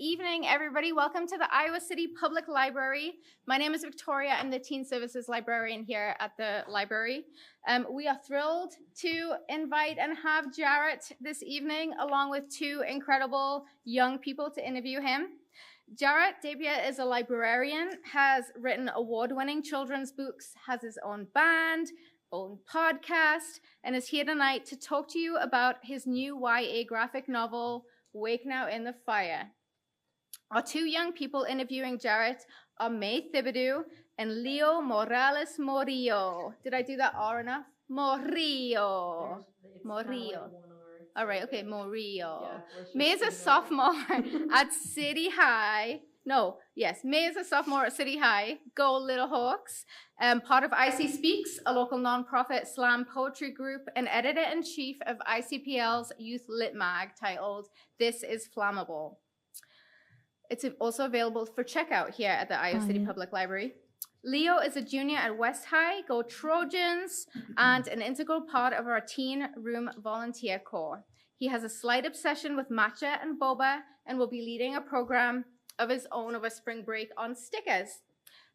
evening, everybody. Welcome to the Iowa City Public Library. My name is Victoria. I'm the Teen Services Librarian here at the library. We are thrilled to invite and have Jarrett this evening, along with two incredible young people to interview him. Jarrett Dapier is a librarian, has written award-winning children's books, has his own band, own podcast, and is here tonight to talk to you about his new YA graphic novel, Wake Now in the Fire. Our two young people interviewing Jarrett are May Thibodeau and Leo Morales Morillo. Did I do that R enough? Morillo. Morillo. All right, okay, Morillo. Yeah, May is a sophomore at City High. May is a sophomore at City High. Go Little Hawks. Part of IC Speaks, a local nonprofit slam poetry group, and editor-in-chief of ICPL's Youth Lit Mag, titled This is Flammable. It's also available for checkout here at the Iowa City Public Library. Leo is a junior at West High, go Trojans, and an integral part of our Teen Room Volunteer Corps. He has a slight obsession with matcha and boba and will be leading a program of his own over spring break on stickers.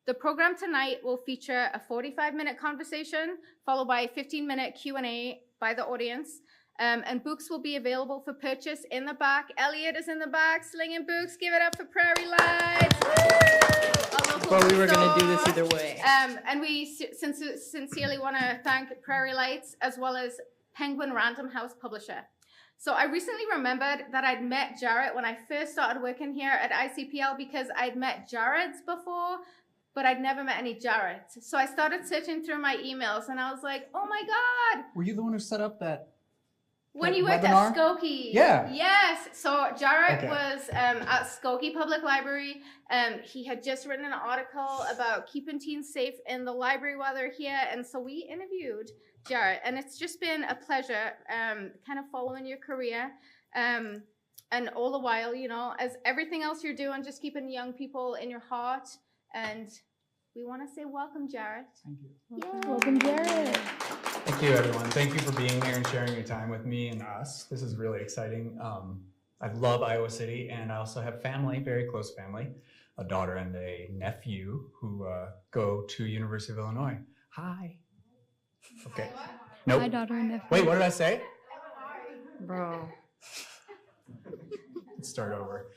The program tonight will feature a 45-minute conversation followed by a 15-minute Q&A by the audience. And books will be available for purchase in the back. Elliot is in the back slinging books. Give it up for Prairie Lights. Well, we were going to do this either way. And we sincerely want to thank Prairie Lights as well as Penguin Random House Publisher. So I recently remembered that I'd met Jarrett when I first started working here at ICPL because I'd met Jarrett's before, but I'd never met any Jarretts. So I started searching through my emails and I was like, oh my God. Were you the one who set up that? When you worked webinar? at Skokie. Yeah. Yes. So Jarrett was at Skokie Public Library. He had just written an article about keeping teens safe in the library while they're here. And so we interviewed Jarrett. And it's just been a pleasure kind of following your career. And all the while, you know, as everything else you're doing, just keeping young people in your heart. And we want to say welcome, Jarrett. Thank you. Yeah. Welcome, Jarrett. Thank you, everyone. Thank you for being here and sharing your time with me and us. This is really exciting. I love Iowa City, and I also have family, very close family, a daughter and a nephew who go to University of Illinois. Hi. Okay. Nope. My daughter and nephew. Wait, what did I say? Bro. Let's start over.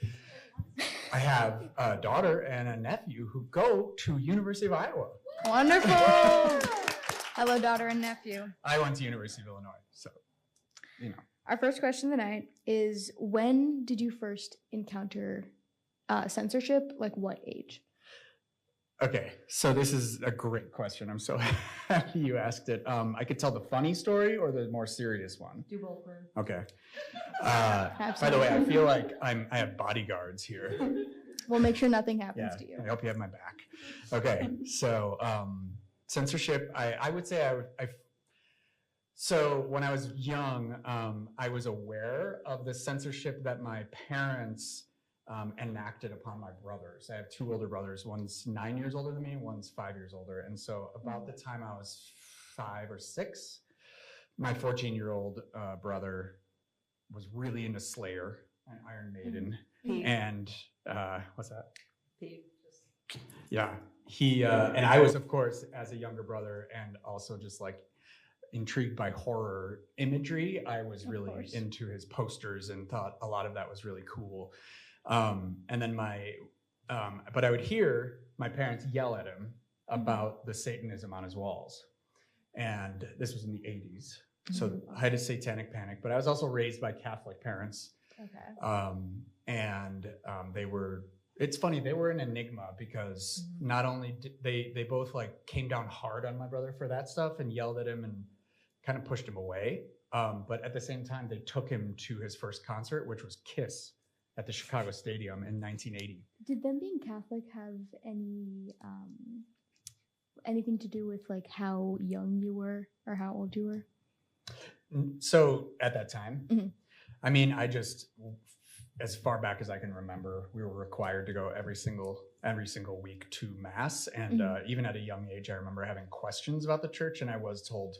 I have a daughter and a nephew who go to University of Iowa. Wonderful. Hello, daughter and nephew. I went to University of Illinois, so, you know. Our first question of the night is, when did you first encounter censorship? Like, what age? Okay, so this is a great question. I'm so happy you asked it. I could tell the funny story or the more serious one. Do both. Okay. By the way, I feel like I have bodyguards here. We'll make sure nothing happens to you. I hope you have my back. Okay, so censorship, I would say so when I was young, I was aware of the censorship that my parents enacted upon my brothers. I have two older brothers. One's 9 years older than me, one's 5 years older. And so about the time I was 5 or 6, my 14-year-old brother was really into Slayer and Iron Maiden. And what's that? Yeah. He and I was, of course, as a younger brother and also just like intrigued by horror imagery. I was really into his posters and thought a lot of that was really cool. And then but I would hear my parents yell at him about the Satanism on his walls. And this was in the 80s. So I had a satanic panic, but I was also raised by Catholic parents. Okay. It's funny, they were an enigma because not only did they both like came down hard on my brother for that stuff and yelled at him and kind of pushed him away. But at the same time, they took him to his first concert, which was Kiss at the Chicago Stadium in 1980. Did them being Catholic have anything to do with like how young you were or how old you were? So at that time, I mean, as far back as I can remember, we were required to go every single week to mass. And even at a young age, I remember having questions about the church, and I was told,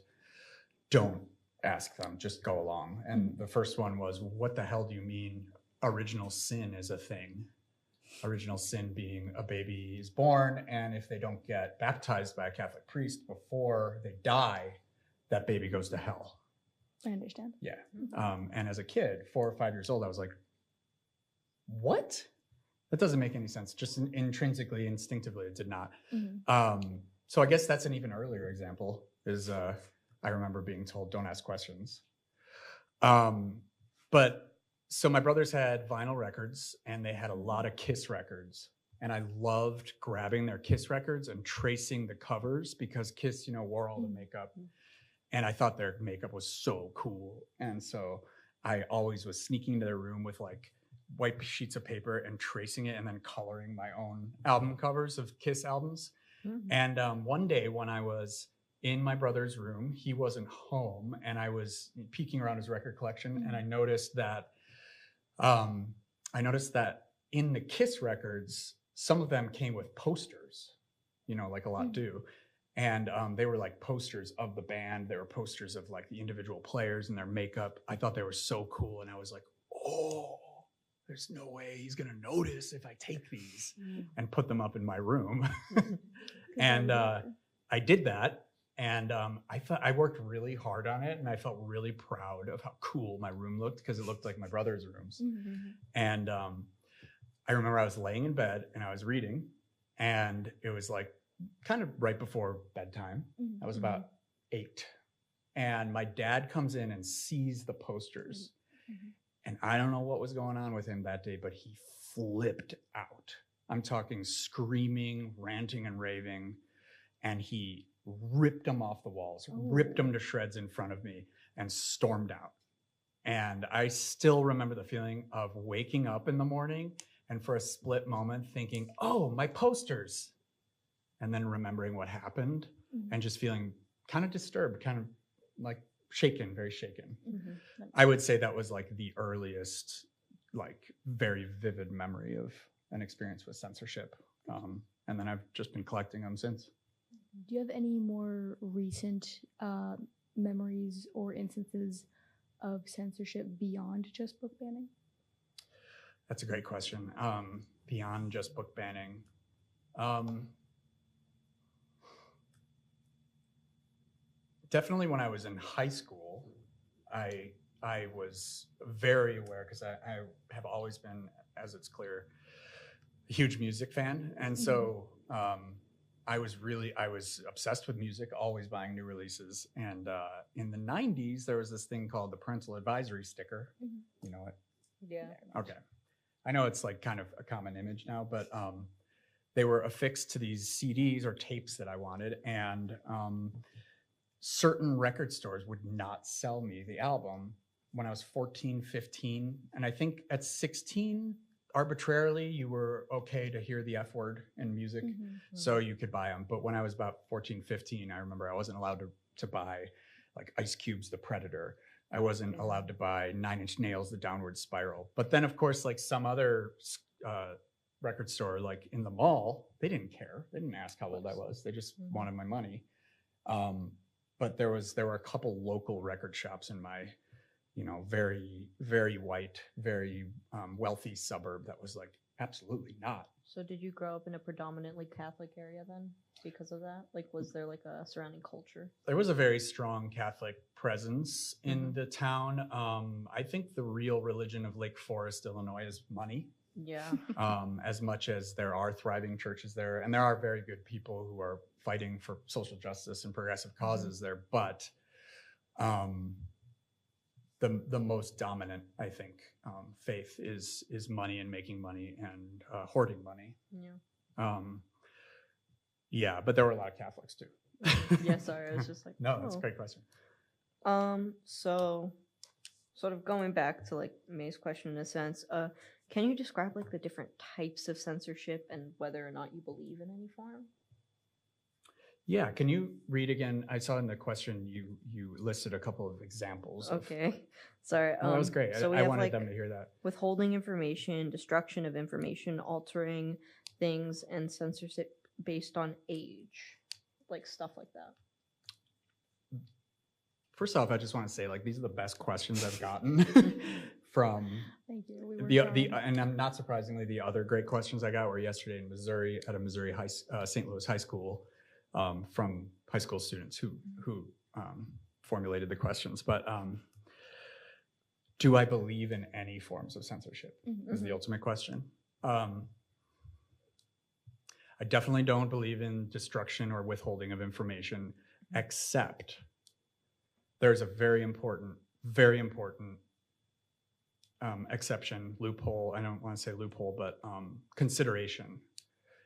don't ask them, just go along. And the first one was, what the hell do you mean original sin is a thing? Original sin being a baby is born, and if they don't get baptized by a Catholic priest before they die, that baby goes to hell. I understand. Yeah. And as a kid, 4 or 5 years old, I was like, what? That doesn't make any sense. Just intrinsically, instinctively, it did not. So I guess that's an even earlier example is I remember being told, don't ask questions. But so my brothers had vinyl records and they had a lot of Kiss records. And I loved grabbing their Kiss records and tracing the covers because Kiss, you know, wore all the makeup. And I thought their makeup was so cool. And so I always was sneaking into their room with like white sheets of paper and tracing it and then coloring my own album covers of Kiss albums. And one day when I was in my brother's room, he wasn't home and I was peeking around his record collection and I noticed that in the Kiss records, some of them came with posters, you know, like a lot do. And they were like posters of the band. They were posters of like the individual players and their makeup. I thought they were so cool. And I was like, oh, there's no way he's going to notice if I take these and put them up in my room. And I did that. And I worked really hard on it. And I felt really proud of how cool my room looked because it looked like my brother's rooms. And I remember I was laying in bed and I was reading. And it was like kind of right before bedtime. I was about 8. And my dad comes in and sees the posters. And I don't know what was going on with him that day, but he flipped out. I'm talking screaming, ranting and raving. And he ripped them off the walls, ripped them to shreds in front of me and stormed out. And I still remember the feeling of waking up in the morning and for a split moment thinking, oh, my posters. And then remembering what happened and just feeling kind of disturbed, kind of like shaken, very shaken. I would say that was like the earliest, like very vivid memory of an experience with censorship. And then I've just been collecting them since. Do you have any more recent memories or instances of censorship beyond just book banning? That's a great question. Beyond just book banning. Definitely when I was in high school, I was very aware because I have always been, as it's clear, a huge music fan. And so I was obsessed with music, always buying new releases. And in the 90s, there was this thing called the parental advisory sticker. You know it? Yeah. Okay. I know it's like kind of a common image now, but they were affixed to these CDs or tapes that I wanted. And certain record stores would not sell me the album when I was 14, 15. And I think at 16, arbitrarily, you were okay to hear the F word in music, so you could buy them. But when I was about 14, 15, I remember I wasn't allowed to buy like Ice Cube's The Predator. I wasn't allowed to buy 9 Inch Nails, The Downward Spiral. But then, of course, like some other record store, like in the mall, they didn't care. They didn't ask how old I was. They just wanted my money. But there were a couple local record shops in my, you know, very, very white, very wealthy suburb that was like, absolutely not. So did you grow up in a predominantly Catholic area then because of that? Like, was there like a surrounding culture? There was a very strong Catholic presence in the town. I think the real religion of Lake Forest, Illinois is money. Yeah. As much as there are thriving churches there, and there are very good people who are fighting for social justice and progressive causes there, but the most dominant, I think, faith is money and making money and hoarding money. Yeah. Yeah, but there were a lot of Catholics too. Yeah, sorry, I was just like, no, that's a great question. So sort of going back to like May's question in a sense, can you describe like the different types of censorship and whether or not you believe in any form? Yeah, can you read again? I saw in the question you listed a couple of examples. Okay, sorry. That was great. So I wanted them to hear that. Withholding information, destruction of information, altering things, and censorship based on age, like stuff like that. First off, I just want to say, like, these are the best questions I've gotten from Thank you. We were the trying. and I'm not surprisingly, the other great questions I got were yesterday in Missouri at a Missouri St. Louis high school from high school students who formulated the questions. But do I believe in any forms of censorship? Is the ultimate question. I definitely don't believe in destruction or withholding of information, except there's a very important exception, loophole. I don't want to say loophole, but consideration.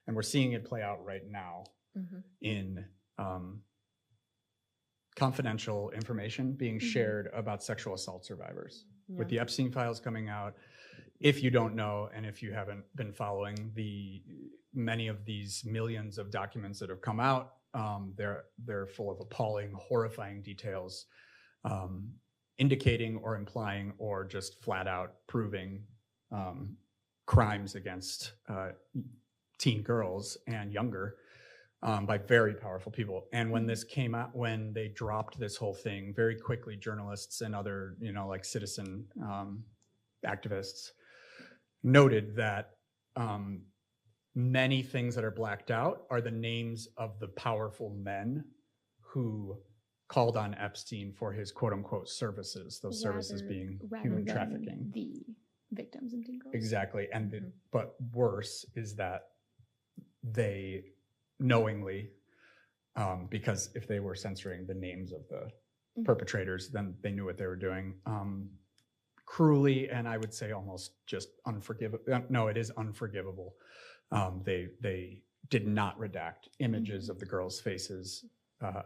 And we're seeing it play out right now in confidential information being shared about sexual assault survivors. With the Epstein files coming out, if you don't know, and if you haven't been following many of these millions of documents that have come out, they're full of appalling, horrifying details, indicating or implying or just flat out proving crimes against teen girls and younger by very powerful people. And when this came out, when they dropped this whole thing, very quickly journalists and other, like citizen activists noted that many things that are blacked out are the names of the powerful men who called on Epstein for his quote unquote services, those services being human trafficking. The victims and teen girls. Exactly. And but worse is that they knowingly, because if they were censoring the names of the perpetrators, then they knew what they were doing. Cruelly, and I would say almost just unforgivable. No, it is unforgivable. They did not redact images of the girls' faces,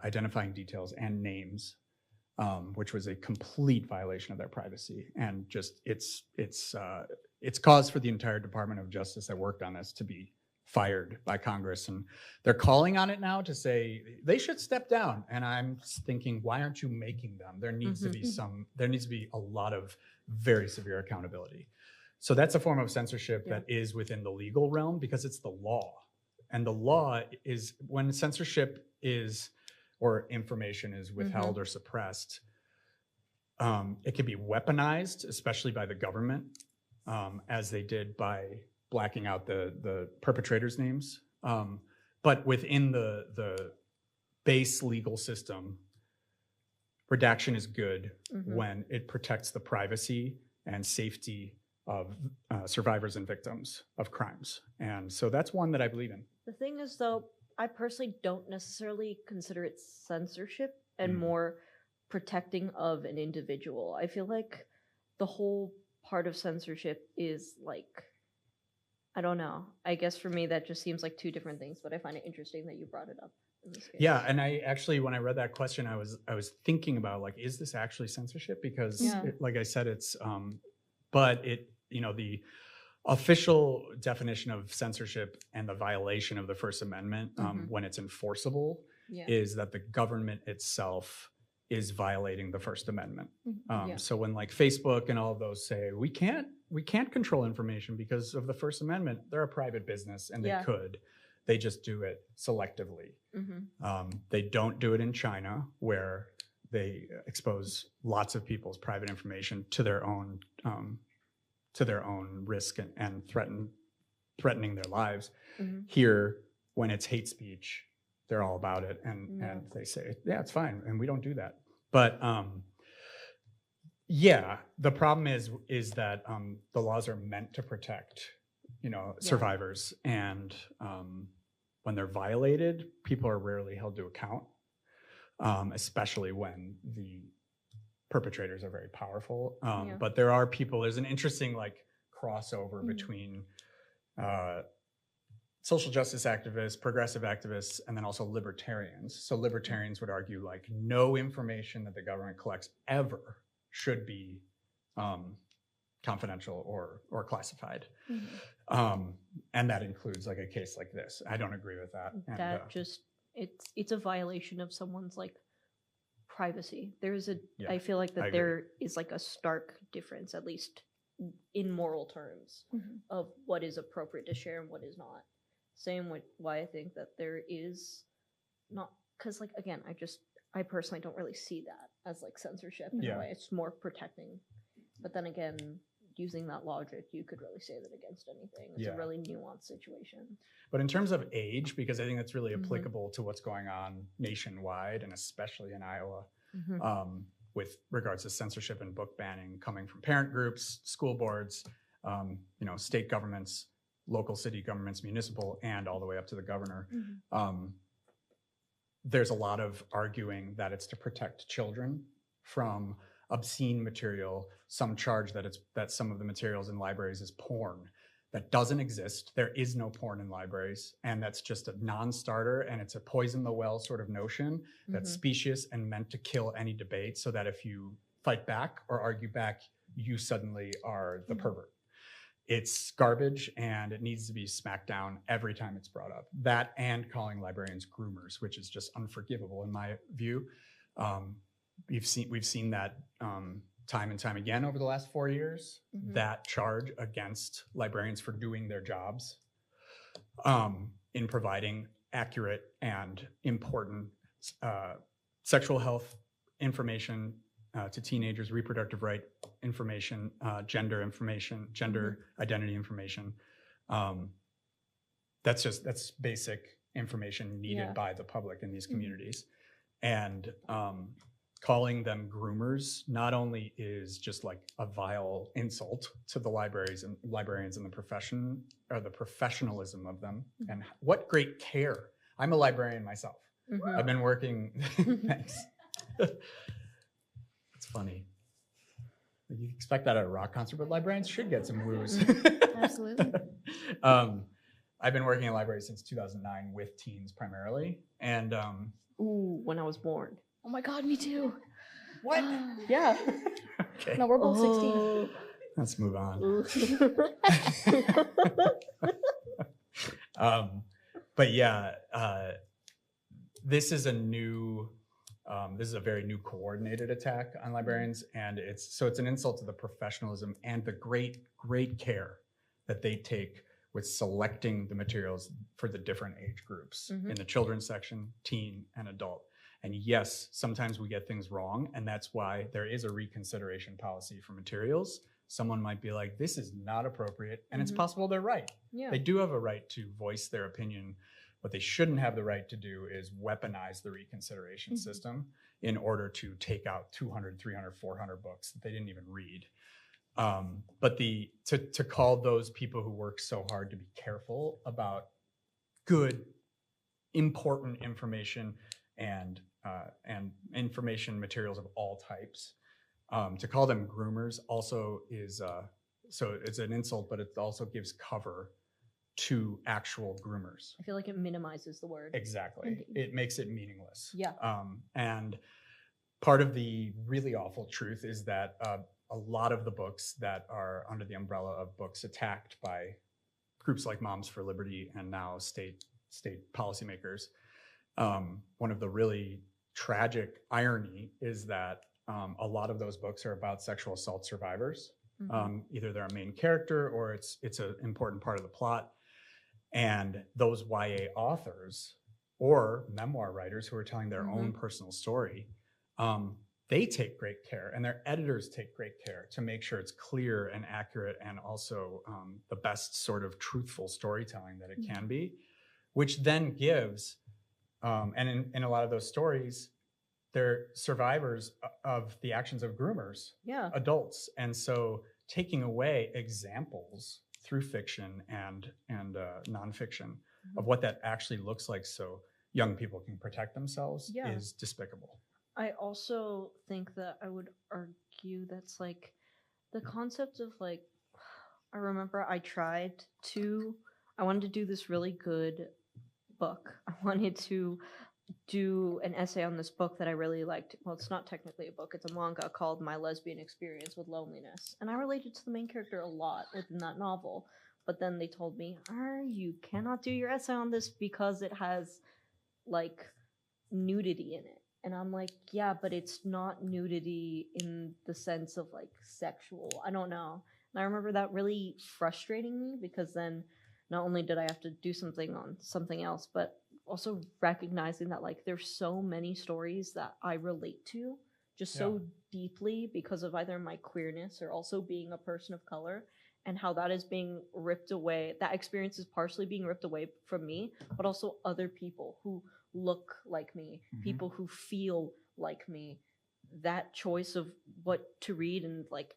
identifying details and names, which was a complete violation of their privacy. And just it's cause for the entire Department of Justice that worked on this to be fired by Congress, and they're calling on it now to say they should step down. And I'm thinking, why aren't you making them? There needs to be a lot of very severe accountability. So that's a form of censorship that is within the legal realm because it's the law. And the law is when censorship is or information is withheld or suppressed, it can be weaponized, especially by the government, as they did by blacking out the perpetrators' names. But within the base legal system, redaction is good when it protects the privacy and safety of survivors and victims of crimes. And so that's one that I believe in. The thing is, though, I personally don't necessarily consider it censorship and more protecting of an individual. I feel like the whole part of censorship is like, I don't know. I guess for me, that just seems like two different things, but I find it interesting that you brought it up in this case. Yeah, and I actually, when I read that question, I was thinking about like, is this actually censorship? Because like I said, it's, but it, the official definition of censorship and the violation of the First Amendment when it's enforceable is that the government itself is violating the First Amendment. So when like Facebook and all of those say, we can't control information because of the First Amendment, they're a private business and they just do it selectively. They don't do it in China where they expose lots of people's private information to their own risk and threatening their lives. Here, when it's hate speech, they're all about it, and they say, yeah, it's fine, and we don't do that. But the problem is that the laws are meant to protect, survivors, and when they're violated, people are rarely held to account, especially when the perpetrators are very powerful. But there are people. There's an interesting like crossover between social justice activists, progressive activists, and then also libertarians. So libertarians would argue like no information that the government collects ever should be confidential or classified. And that includes like a case like this. I don't agree with that. It's a violation of someone's like privacy. I feel like that there is like a stark difference, at least in moral terms, of what is appropriate to share and what is not. Same with why I think that there is not, because like I personally don't really see that as like censorship in a way. It's more protecting But then again, using that logic, you could really say that against anything. It's Yeah. a really nuanced situation. But in terms of age, because I think that's really applicable to what's going on nationwide and especially in Iowa, with regards to censorship and book banning coming from parent groups, school boards, state governments, local city governments, municipal, and all the way up to the governor. There's a lot of arguing that it's to protect children from obscene material. Some charge that some of the materials in libraries is porn. That doesn't exist. There is no porn in libraries, and that's just a non-starter, and it's a poison the well sort of notion that's specious and meant to kill any debate, so that if you fight back or argue back, you suddenly are the pervert. It's garbage, and it needs to be smacked down every time it's brought up. That and calling librarians groomers, which is just unforgivable in my view. We've seen that time and time again over the last 4 years, that charge against librarians for doing their jobs in providing accurate and important sexual health information to teenagers, reproductive right information, gender information, gender identity information. That's basic information needed by the public in these communities. And calling them groomers not only is just like a vile insult to the libraries and librarians and the profession, or the professionalism of them, and what great care. I'm a librarian myself. I've been working, thanks. It's funny. You expect that at a rock concert, but librarians should get some woos. Absolutely. I've been working in libraries since 2009 with teens primarily. And when I was born. Oh my God, me too. what? Yeah. Okay. No, we're both 16. Let's move on. But yeah, this is a very new coordinated attack on librarians, and it's an insult to the professionalism and the great care that they take with selecting the materials for the different age groups in the children's section, teen, and adult. And yes, sometimes we get things wrong, and that's why there is a reconsideration policy for materials. Someone might be like, this is not appropriate, and it's possible they're right. Yeah. They do have a right to voice their opinion. What they shouldn't have the right to do is weaponize the reconsideration system in order to take out 200, 300, 400 books that they didn't even read. But to call those people who work so hard to be careful about good, important information and information materials of all types, to call them groomers also is, so it's an insult, but it also gives cover to actual groomers. I feel like it minimizes the word. Exactly. Indeed. It makes it meaningless. Yeah. And part of the really awful truth is that a lot of the books that are under the umbrella of books attacked by groups like Moms for Liberty and now state policymakers, one of the really tragic irony is that a lot of those books are about sexual assault survivors. Either they're a main character or it's an important part of the plot. And those YA authors or memoir writers who are telling their own personal story, they take great care, and their editors take great care to make sure it's clear and accurate and also the best sort of truthful storytelling that it can be, which then gives, and in a lot of those stories, they're survivors of the actions of groomers, adults. And so taking away examples through fiction and nonfiction of what that actually looks like so young people can protect themselves is despicable. I also think that I would argue that's like the concept of like, I remember I wanted to do this really good book. I wanted to do an essay on this book that I really liked. Well, it's not technically a book, it's a manga called My Lesbian Experience with Loneliness. And I related to the main character a lot within that novel. But then they told me, you cannot do your essay on this because it has like nudity in it. And I'm like, yeah, but it's not nudity in the sense of like sexual. I don't know. And I remember that really frustrating me because then not only did I have to do something on something else, but also recognizing that like there's so many stories that I relate to just so deeply because of either my queerness or also being a person of color, and how that is being ripped away. That experience is partially being ripped away from me, but also other people who look like me, people who feel like me. That choice of what to read and like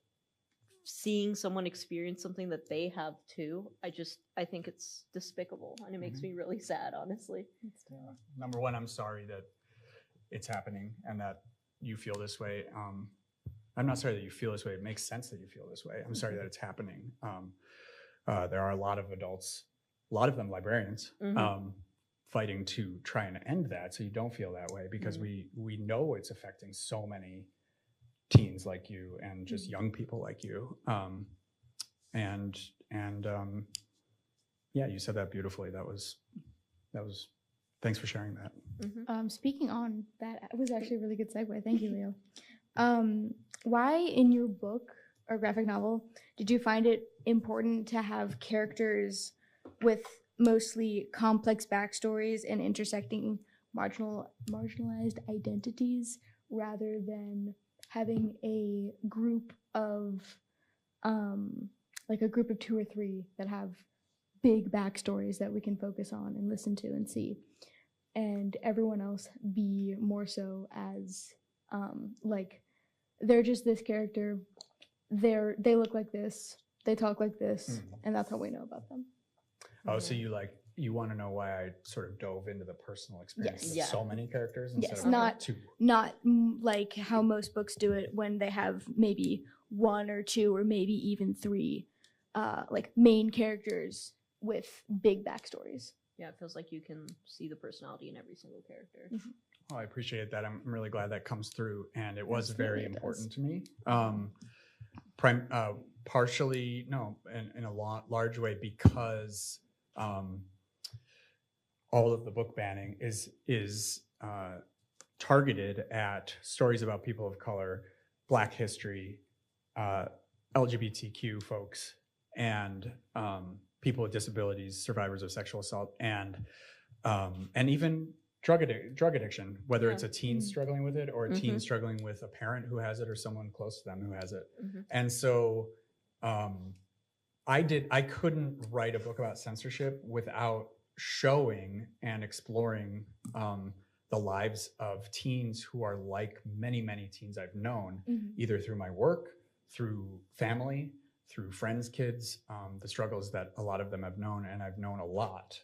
seeing someone experience something that they have too, I think it's despicable, and it makes me really sad, honestly. Number one, I'm sorry that it's happening and that you feel this way. I'm not sorry that you feel this way. It makes sense that you feel this way. I'm sorry that it's happening. There are a lot of adults, a lot of them librarians, fighting to try and end that so you don't feel that way, because we know it's affecting so many teens like you and just young people like you. Yeah, you said that beautifully. That was, thanks for sharing that. Speaking on that, it was actually a really good segue. Thank you, Leo. Why in your book or graphic novel did you find it important to have characters with mostly complex backstories and intersecting marginalized identities, rather than having a group of like a group of 2 or 3 that have big backstories that we can focus on and listen to and see, and everyone else be more so as like they're just this character, they look like this, they talk like this, and that's how we know about them. Oh, so you want to know why I sort of dove into the personal experience of so many characters instead of not 2? Not like how most books do it when they have maybe 1 or 2 or maybe even 3 like main characters with big backstories. Yeah, it feels like you can see the personality in every single character. Oh, I appreciate that. I'm really glad that comes through, and it was very important to me. Partially, no, in a large way, because all of the book banning is targeted at stories about people of color, Black history, LGBTQ folks, and people with disabilities, survivors of sexual assault, and even drug addiction, whether it's a teen struggling with it or a teen struggling with a parent who has it or someone close to them who has it. And so I couldn't write a book about censorship without showing and exploring the lives of teens who are like many, many teens I've known, either through my work, through family, through friends' kids, the struggles that a lot of them have known, and I've known a lot.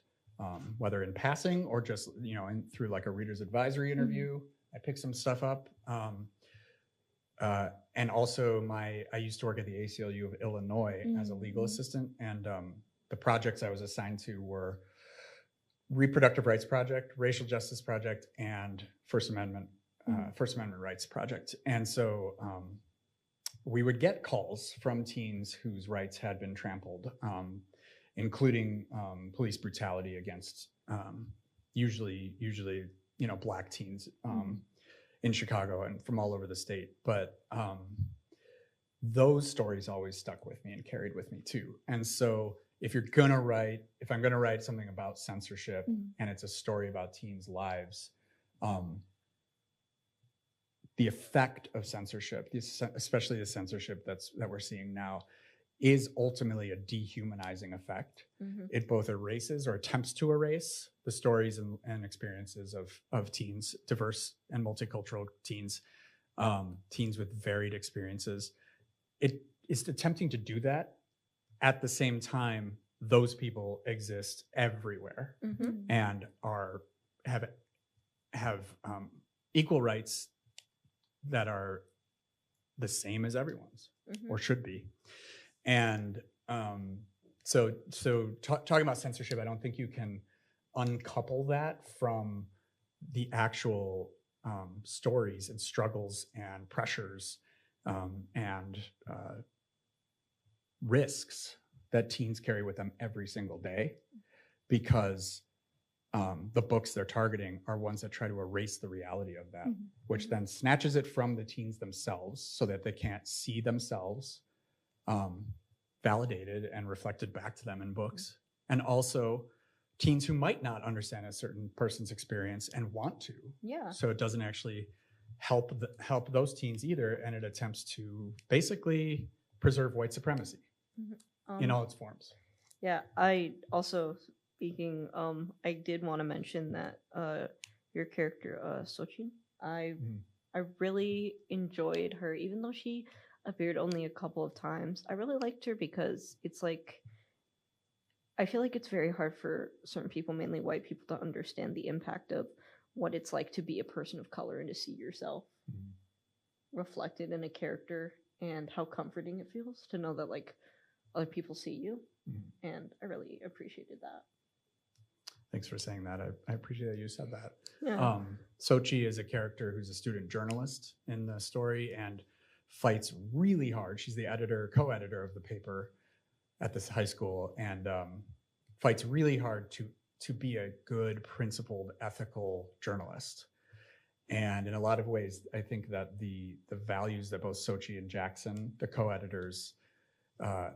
Whether in passing or just, through like a reader's advisory interview, I picked some stuff up. And also I used to work at the ACLU of Illinois as a legal assistant, and the projects I was assigned to were Reproductive Rights Project, Racial Justice Project, and First Amendment Rights Project. And so we would get calls from teens whose rights had been trampled, including police brutality against usually Black teens in Chicago and from all over the state. But those stories always stuck with me and carried with me too. And so if I'm gonna write something about censorship and it's a story about teens' lives, the effect of censorship, especially the censorship that we're seeing now, is ultimately a dehumanizing effect. It both erases or attempts to erase the stories and experiences of teens, diverse and multicultural teens, teens with varied experiences. It is attempting to do that. At the same time, those people exist everywhere and have equal rights that are the same as everyone's, or should be. And so talking about censorship, I don't think you can uncouple that from the actual stories and struggles and pressures and risks that teens carry with them every single day, because the books they're targeting are ones that try to erase the reality of that, which then snatches it from the teens themselves so that they can't see themselves validated and reflected back to them in books. And also teens who might not understand a certain person's experience and want to. Yeah. So it doesn't actually help those teens either, and it attempts to basically preserve white supremacy in all its forms. Yeah, I also speaking. I did want to mention that your character, Sochin. I really enjoyed her, even though she appeared only a couple of times. I really liked her because it's like I feel like it's very hard for certain people, mainly white people, to understand the impact of what it's like to be a person of color and to see yourself reflected in a character, and how comforting it feels to know that like other people see you. And I really appreciated that. Thanks for saying that. I appreciate that you said that. Yeah. Sochi is a character who's a student journalist in the story and fights really hard. She's the co-editor of the paper at this high school, and fights really hard to be a good, principled, ethical journalist. And in a lot of ways, I think that the values that both Sochi and Jackson, the co-editors,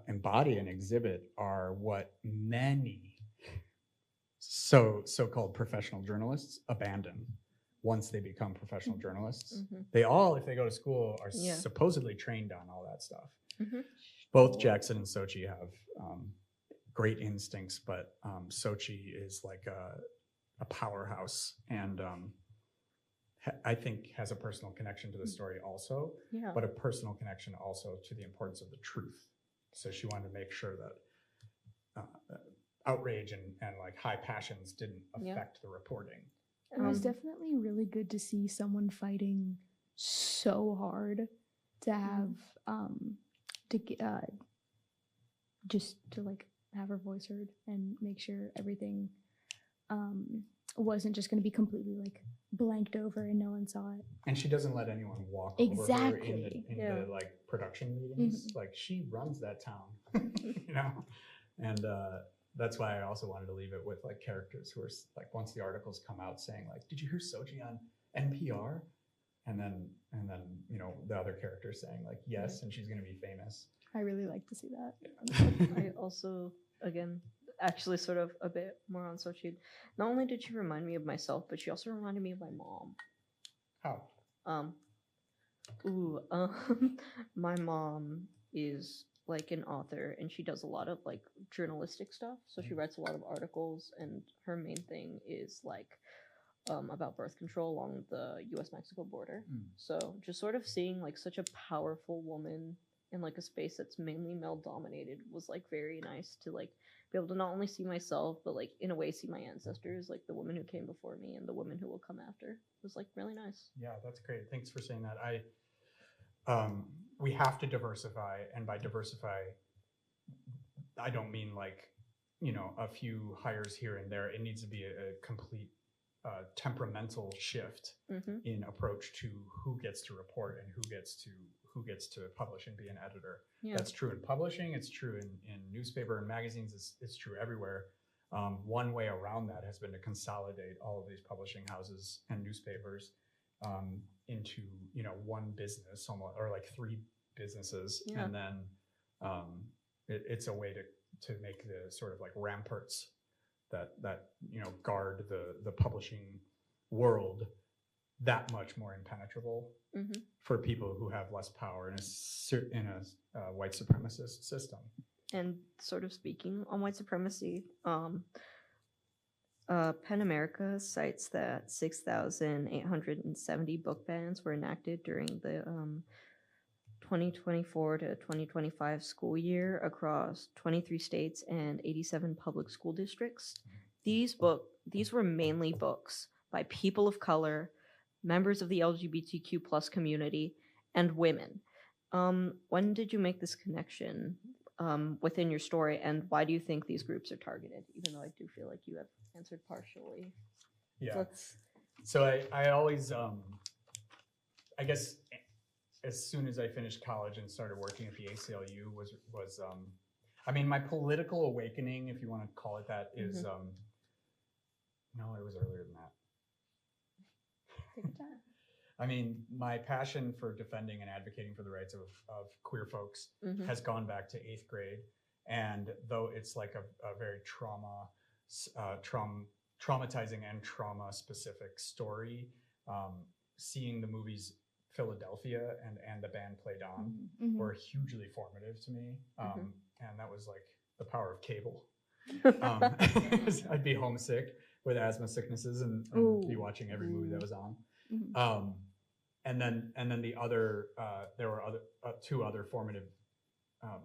embody and exhibit are what many so-called professional journalists abandon once they become professional journalists. They all, if they go to school, are supposedly trained on all that stuff. Both Jackson and Sochi have great instincts, but Sochi is like a powerhouse, and I think has a personal connection to the story also, but a personal connection also to the importance of the truth. So she wanted to make sure that outrage and like high passions didn't affect the reporting. It was definitely really good to see someone fighting so hard to have just to like have her voice heard and make sure everything wasn't just going to be completely like blanked over and no one saw it. And she doesn't let anyone walk over her in the like production meetings. Like she runs that town, you know? And that's why I also wanted to leave it with like characters who are like, once the articles come out saying like, did you hear Sochi on NPR? And then, you know, the other characters saying like, yes, and she's going to be famous. I really like to see that. I also, again, actually sort of a bit more on Sochi. Not only did she remind me of myself, but she also reminded me of my mom. How? My mom is like an author, and she does a lot of like journalistic stuff. So she writes a lot of articles, and her main thing is like about birth control along the US-Mexico border. So just sort of seeing like such a powerful woman in like a space that's mainly male dominated was like very nice to like be able to not only see myself, but like in a way see my ancestors, like the women who came before me and the women who will come after. It was like really nice. Yeah, that's great. Thanks for saying that. We have to diversify, and by diversify, I don't mean like, you know, a few hires here and there. It needs to be a complete temperamental shift in approach to who gets to report and who gets to publish and be an editor. That's true in publishing. It's true in newspaper and magazines. It's true everywhere. One way around that has been to consolidate all of these publishing houses and newspapers into, you know, one business, or like three businesses, and then it's a way to make the sort of like ramparts that you know guard the publishing world that much more impenetrable for people who have less power in a white supremacist system. And sort of speaking on white supremacy, PEN America cites that 6,870 book bans were enacted during the 2024 to 2025 school year across 23 states and 87 public school districts. These were mainly books by people of color, members of the LGBTQ plus community, and women. When did you make this connection within your story, and why do you think these groups are targeted? Even though I do feel like you have answered partially. Yeah. So I always, I guess, as soon as I finished college and started working at the ACLU was I mean, my political awakening, if you want to call it that, is no, it was earlier than that. Take your time. I mean, my passion for defending and advocating for the rights of queer folks has gone back to 8th grade. And though it's like a very traumatizing and trauma-specific story, seeing the movies Philadelphia and the band Played On Mhm. were hugely formative to me. And that was like the power of cable. I'd be homesick with asthma sicknesses and be watching every movie that was on. Mhm. And then the other, there were two other formative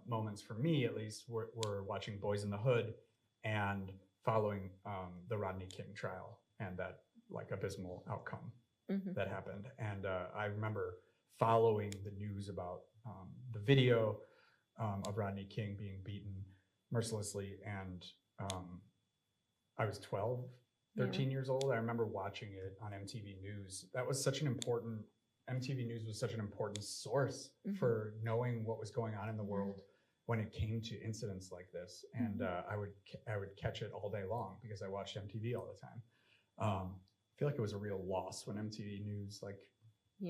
moments for me, at least, were watching Boys in the Hood and following the Rodney King trial and that like abysmal outcome that happened. And I remember following the news about the video of Rodney King being beaten mercilessly. And I was 12, 13 years old. I remember watching it on MTV News. That was such an important, MTV News was such an important source for knowing what was going on in the world when it came to incidents like this. And I would catch it all day long because I watched MTV all the time. I feel like it was a real loss when MTV News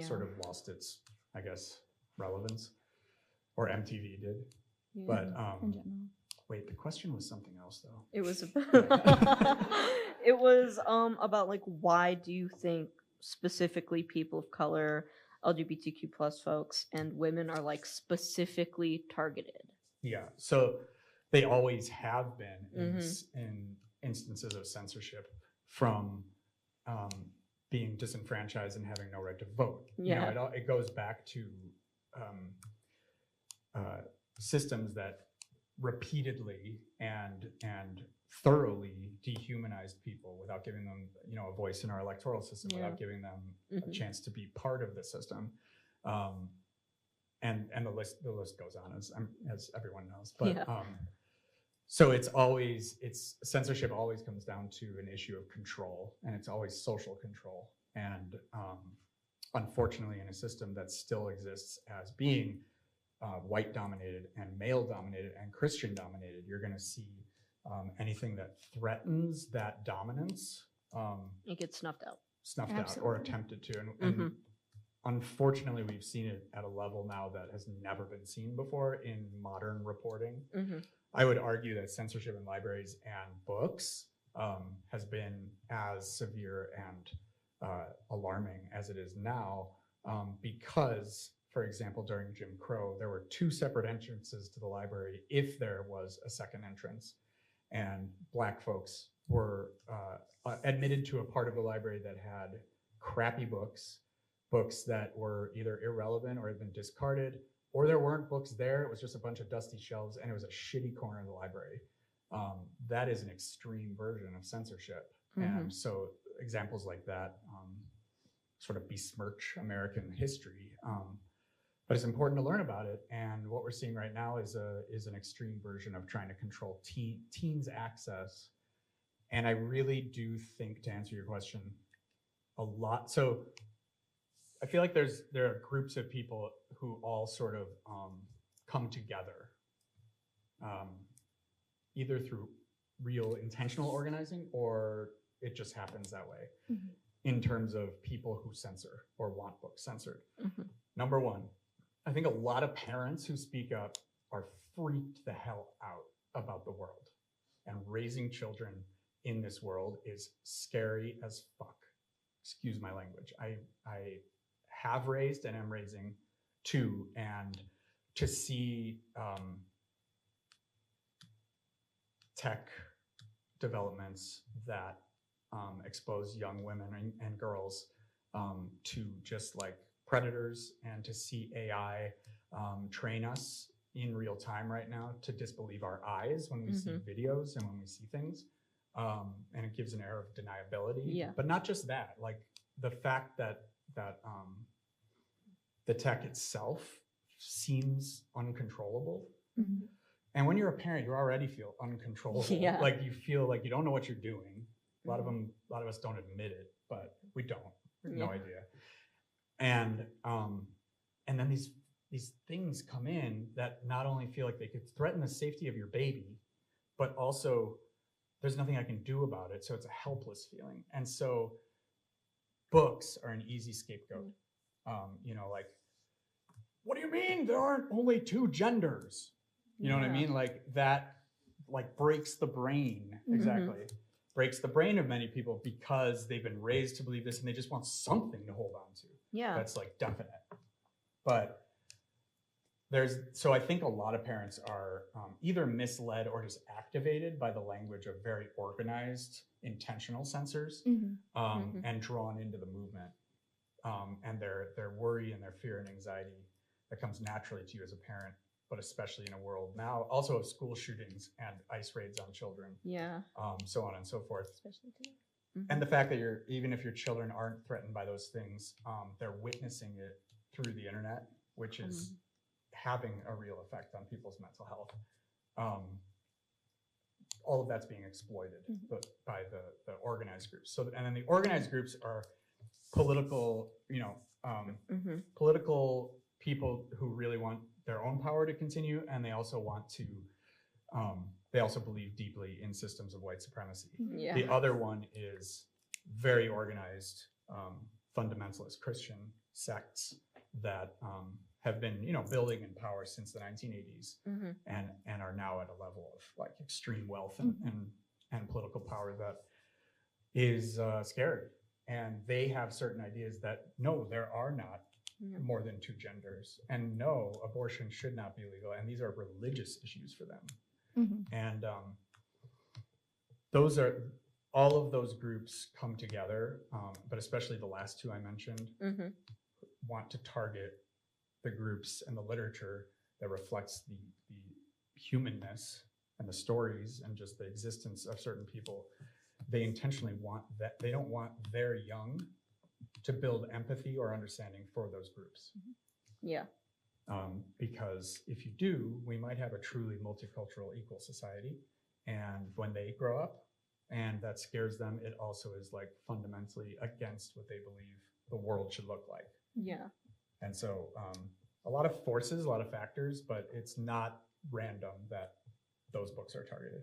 sort of lost its, I guess, relevance, or MTV did. But In general. wait, the question was something else though. It was it was about like, why do you think specifically people of color, LGBTQ plus folks, and women are like specifically targeted? Yeah, so they always have been in instances of censorship, from being disenfranchised and having no right to vote. Yeah. You know, it goes back to systems that repeatedly and thoroughly dehumanized people without giving them, you know, a voice in our electoral system, without giving them a chance to be part of the system. And the list goes on, as everyone knows. But so censorship always comes down to an issue of control, and it's always social control. And unfortunately, in a system that still exists as being white dominated and male dominated and Christian dominated, you're going to see anything that threatens that dominance, it gets snuffed out. Or attempted to. And unfortunately, we've seen it at a level now that has never been seen before in modern reporting. I would argue that censorship in libraries and books has been as severe and alarming as it is now, because, for example, during Jim Crow, there were 2 separate entrances to the library if there was a second entrance. And Black folks were admitted to a part of the library that had crappy books that were either irrelevant or had been discarded, or there weren't books there. It was just a bunch of dusty shelves, and it was a shitty corner of the library. That is an extreme version of censorship. And so examples like that sort of besmirch American history. But it's important to learn about it. And what we're seeing right now is an extreme version of trying to control teens' access. And I really do think, to answer your question, a lot. So I feel like there are groups of people who all sort of come together, either through real intentional organizing, or it just happens that way, in terms of people who censor or want books censored. Number one, I think a lot of parents who speak up are freaked the hell out about the world. And raising children in this world is scary as fuck. Excuse my language. I have raised and am raising 2, and to see tech developments that expose young women and girls to just like predators, and to see AI train us in real time right now to disbelieve our eyes when we see videos and when we see things. And it gives an air of deniability. But not just that, like the fact that the tech itself seems uncontrollable. And when you're a parent, you already feel uncontrollable. Like you feel like you don't know what you're doing. A lot of us don't admit it, but we don't. We have no idea. And then these things come in that not only feel like they could threaten the safety of your baby, but also there's nothing I can do about it. So it's a helpless feeling. And so books are an easy scapegoat. You know, like, what do you mean there aren't only 2 genders? You know what I mean? Like that, like breaks the brain. Exactly. Breaks the brain of many people because they've been raised to believe this and they just want something to hold on to. Yeah. That's like definite. But so I think a lot of parents are either misled or just activated by the language of very organized, intentional censors, and drawn into the movement. And their worry and their fear and anxiety that comes naturally to you as a parent, but especially in a world now also of school shootings and ICE raids on children. Yeah. So on and so forth. Especially today. And the fact that even if your children aren't threatened by those things, they're witnessing it through the internet, which is having a real effect on people's mental health. All of that's being exploited by the organized groups. So, and then the organized groups are political, political people who really want their own power to continue, and they also want to, they also believe deeply in systems of white supremacy. Yeah. The other one is very organized, fundamentalist Christian sects that have been, building in power since the 1980s, and are now at a level of like extreme wealth and political power that is scary. And they have certain ideas that no, there are not more than two genders, and no, abortion should not be legal, and these are religious issues for them. And those are all of those groups come together, but especially the last two I mentioned want to target the groups and the literature that reflects the humanness and the stories and just the existence of certain people. They intentionally want that. They don't want their young to build empathy or understanding for those groups. Yeah. Because if you do, we might have a truly multicultural, equal society. And when they grow up and that scares them, it also is like fundamentally against what they believe the world should look like. Yeah. And so a lot of forces, a lot of factors, but it's not random that those books are targeted.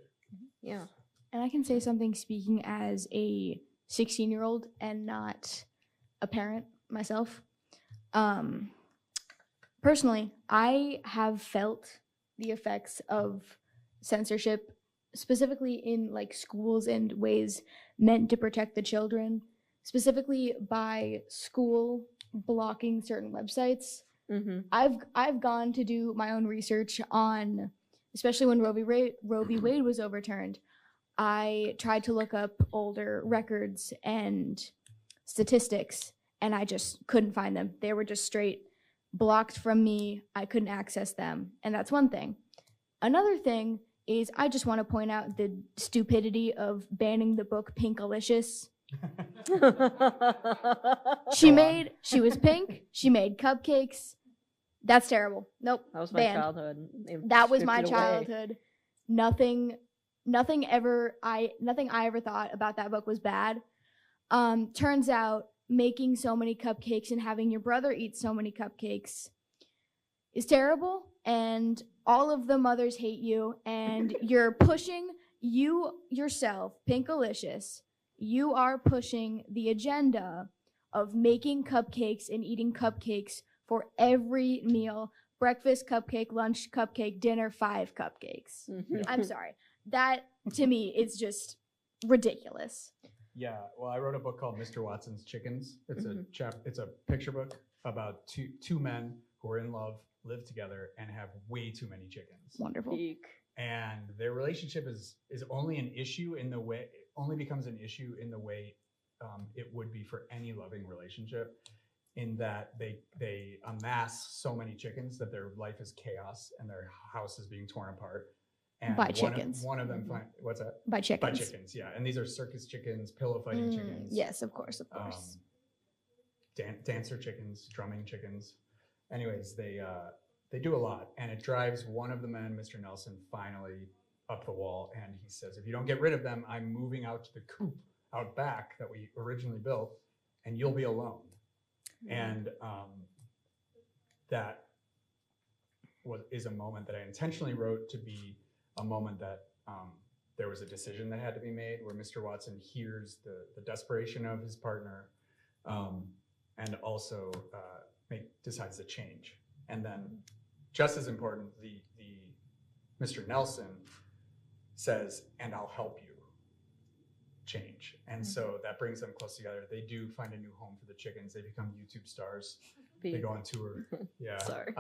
Yeah. And I can say something speaking as a 16-year-old and not a parent myself. Personally, I have felt the effects of censorship, specifically in like schools and ways meant to protect the children, specifically by school blocking certain websites. I've gone to do my own research on, especially when Roe v. Wade was overturned. I tried to look up older records and statistics, and I just couldn't find them. They were just straight blocked from me. I couldn't access them, and that's one thing. Another thing is I just want to point out the stupidity of banning the book Pinkalicious. She was pink, she made cupcakes. That's terrible. Nope. That was my banned. childhood. They That was stripped my it away. childhood. Nothing I ever thought about that book was bad. Turns out making so many cupcakes and having your brother eat so many cupcakes is terrible, and all of the mothers hate you, and you're pushing you yourself, Pinkalicious. You are pushing the agenda of making cupcakes and eating cupcakes for every meal. Breakfast cupcake, lunch cupcake, dinner 5 cupcakes. I'm sorry. That, to me, is just ridiculous. Yeah, well, I wrote a book called Mr. Watson's Chickens. It's it's a picture book about two men who are in love, live together, and have way too many chickens. Wonderful. And their relationship is only an issue in the way, only becomes an issue in the way it would be for any loving relationship, in that they amass so many chickens that their life is chaos and their house is being torn apart. And By chickens. One of them what's that? By chickens. By chickens, yeah. And these are circus chickens, pillow fighting chickens. Yes, of course. Dancer chickens, drumming chickens. Anyways, they do a lot, and it drives one of the men, Mr. Nelson, finally up the wall, and he says, if you don't get rid of them, I'm moving out to the coop out back that we originally built, and you'll be alone. And that is a moment that I intentionally wrote to be a moment that there was a decision that had to be made, where Mr. Watson hears the desperation of his partner, and also decides to change. And then, just as important, the Mr. Nelson says, and I'll help you. change. And so that brings them close together. They do find a new home for the chickens. They become YouTube stars. They go on tour. Yeah. Sorry.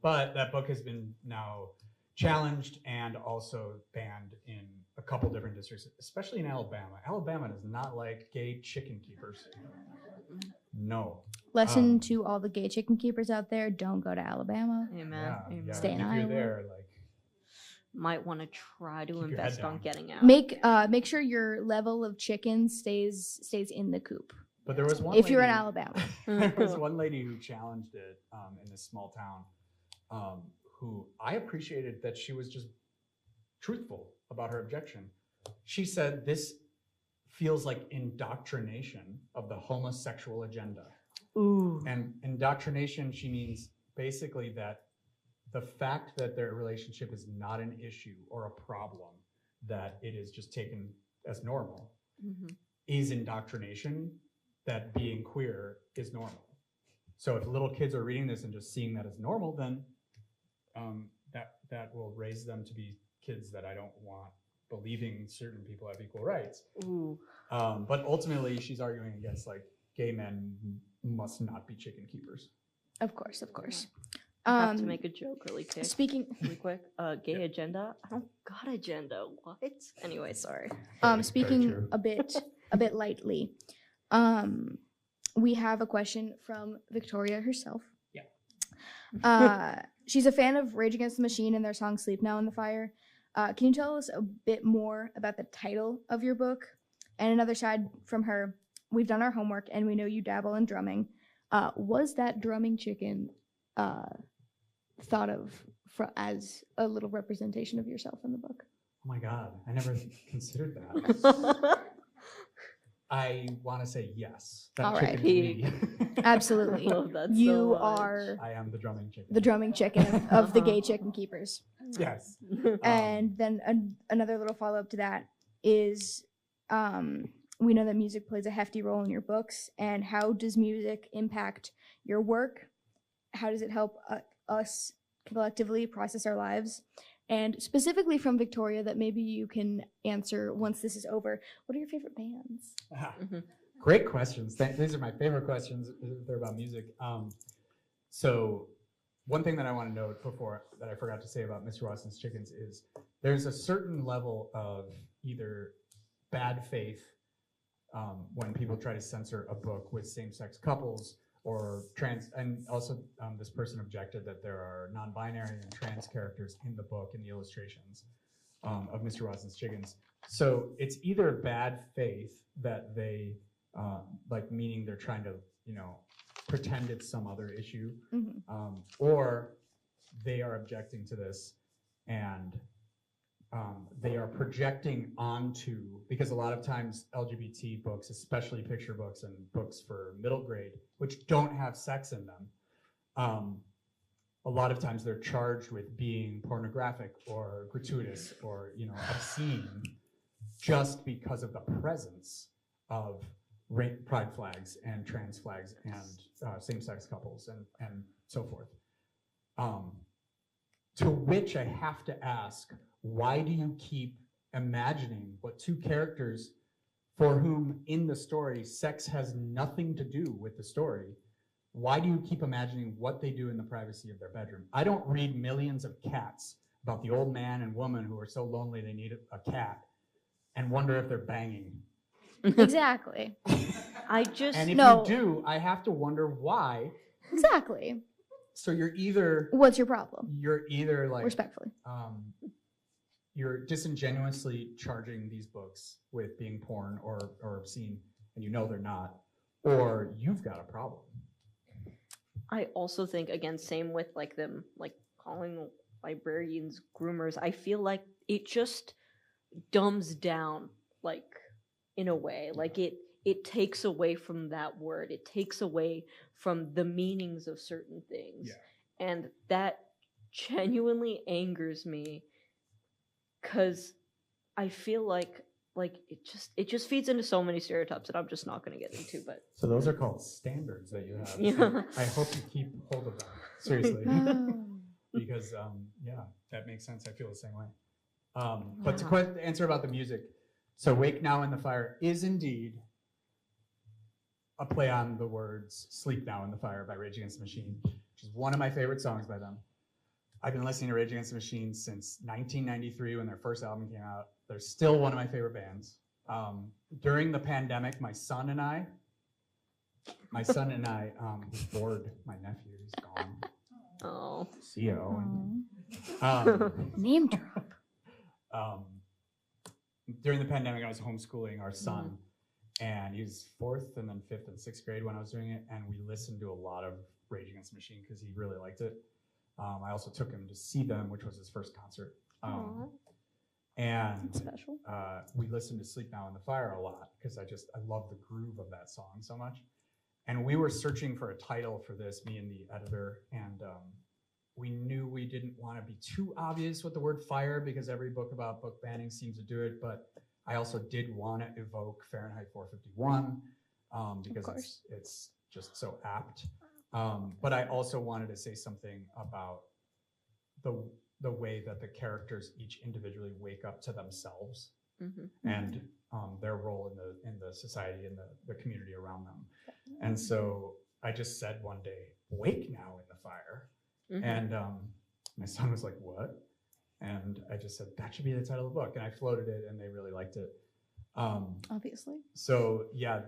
But that book has been now challenged and also banned in a couple different districts, especially in Alabama. Alabama does not like gay chicken keepers. No. Lesson to all the gay chicken keepers out there: don't go to Alabama. Amen. Yeah, Amen. yeah. Stay in if Iowa. you're there, like, Might want to try to Keep your head invest on down. getting out. Make sure your level of chicken stays in the coop. but there was one If you're in lady- Alabama. There was one lady who challenged it in this small town, who I appreciated that she was just truthful about her objection. She said this feels like indoctrination of the homosexual agenda. Ooh. And indoctrination, she means basically that the fact that their relationship is not an issue or a problem, that it is just taken as normal, is indoctrination, that being queer is normal. So if little kids are reading this and just seeing that as normal, then that will raise them to be kids that I don't want believing certain people have equal rights. Ooh. But ultimately, she's arguing against like gay men must not be chicken keepers. Of course, of course. I have to make a joke really quick. Speaking Gay agenda? I don't got agenda. What? Anyway, sorry. Very speaking true. a bit lightly, we have a question from Victoria herself. Yeah. She's a fan of Rage Against the Machine and their song "Sleep Now in the Fire." Can you tell us a bit more about the title of your book? And another side from her: we've done our homework and we know you dabble in drumming. Was that drumming chicken thought of as a little representation of yourself in the book? Oh my God, I never considered that. I want to say yes. That All right. chicken is me. Absolutely. Love that so You much. are I am the drumming chicken. the drumming chicken of the gay chicken keepers. Yes. And then another little follow up to that is we know that music plays a hefty role in your books. And how does music impact your work? How does it help us collectively process our lives? And specifically from Victoria, that maybe you can answer once this is over, what are your favorite bands? Great questions. These are my favorite questions. They're about music. So one thing that I want to note before that I forgot to say about Mr. Watson's Chickens is there's a certain level of either bad faith when people try to censor a book with same-sex couples or trans, and also this person objected that there are non-binary and trans characters in the book, in the illustrations of Mr. Watson's Chickens. So it's either bad faith that they, like meaning they're trying to, pretend it's some other issue, or they are objecting to this and they are projecting onto, because a lot of times LGBT books, especially picture books and books for middle grade, which don't have sex in them, a lot of times they're charged with being pornographic or gratuitous or obscene just because of the presence of pride flags and trans flags and same-sex couples and so forth. To which I have to ask, why do you keep imagining what two characters for whom in the story sex has nothing to do with the story, why do you keep imagining what they do in the privacy of their bedroom? I don't read millions of cats about the old man and woman who are so lonely they need a cat and wonder if they're banging. Exactly. And if No. you do, I have to wonder why. Exactly. So you're either What's your problem? like Respectfully. You're disingenuously charging these books with being porn or obscene, and they're not, or you've got a problem. I also think, again, same with like them like calling librarians groomers. I feel like it just dumbs down, like, in a way, like it takes away from that word. It takes away from the meanings of certain things. Yeah. And that genuinely angers me, because I feel like it just feeds into so many stereotypes that I'm just not going to get into. But So those are called standards that you have. Yeah. I hope you keep hold of them, seriously, Oh. because that makes sense. I feel the same way. But to answer about the music, So Wake Now in the Fire is indeed a play on the words Sleep Now in the Fire by Rage Against the Machine, which is one of my favorite songs by them. I've been listening to Rage Against the Machine since 1993 when their first album came out. They're still one of my favorite bands. During the pandemic, my son and I bored my nephew. He's gone. Oh. See you, Owen. Name drop. During the pandemic, I was homeschooling our son, and he was 4th and then 5th and 6th grade when I was doing it, and we listened to a lot of Rage Against the Machine because he really liked it. I also took him to see them, which was his first concert. And Special. we listened to Sleep Now in the Fire a lot because I love the groove of that song so much. And we were searching for a title for this, me and the editor, and we knew we didn't want to be too obvious with the word fire because every book about book banning seems to do it, but I also did want to evoke Fahrenheit 451 because it's just so apt. But I also wanted to say something about the way that the characters each individually wake up to themselves and their role in the society and the community around them. And so I just said one day, "Wake now in the fire." And my son was like, "What?" And I just said, "That should be the title of the book." And I floated it and they really liked it. Obviously. So yeah,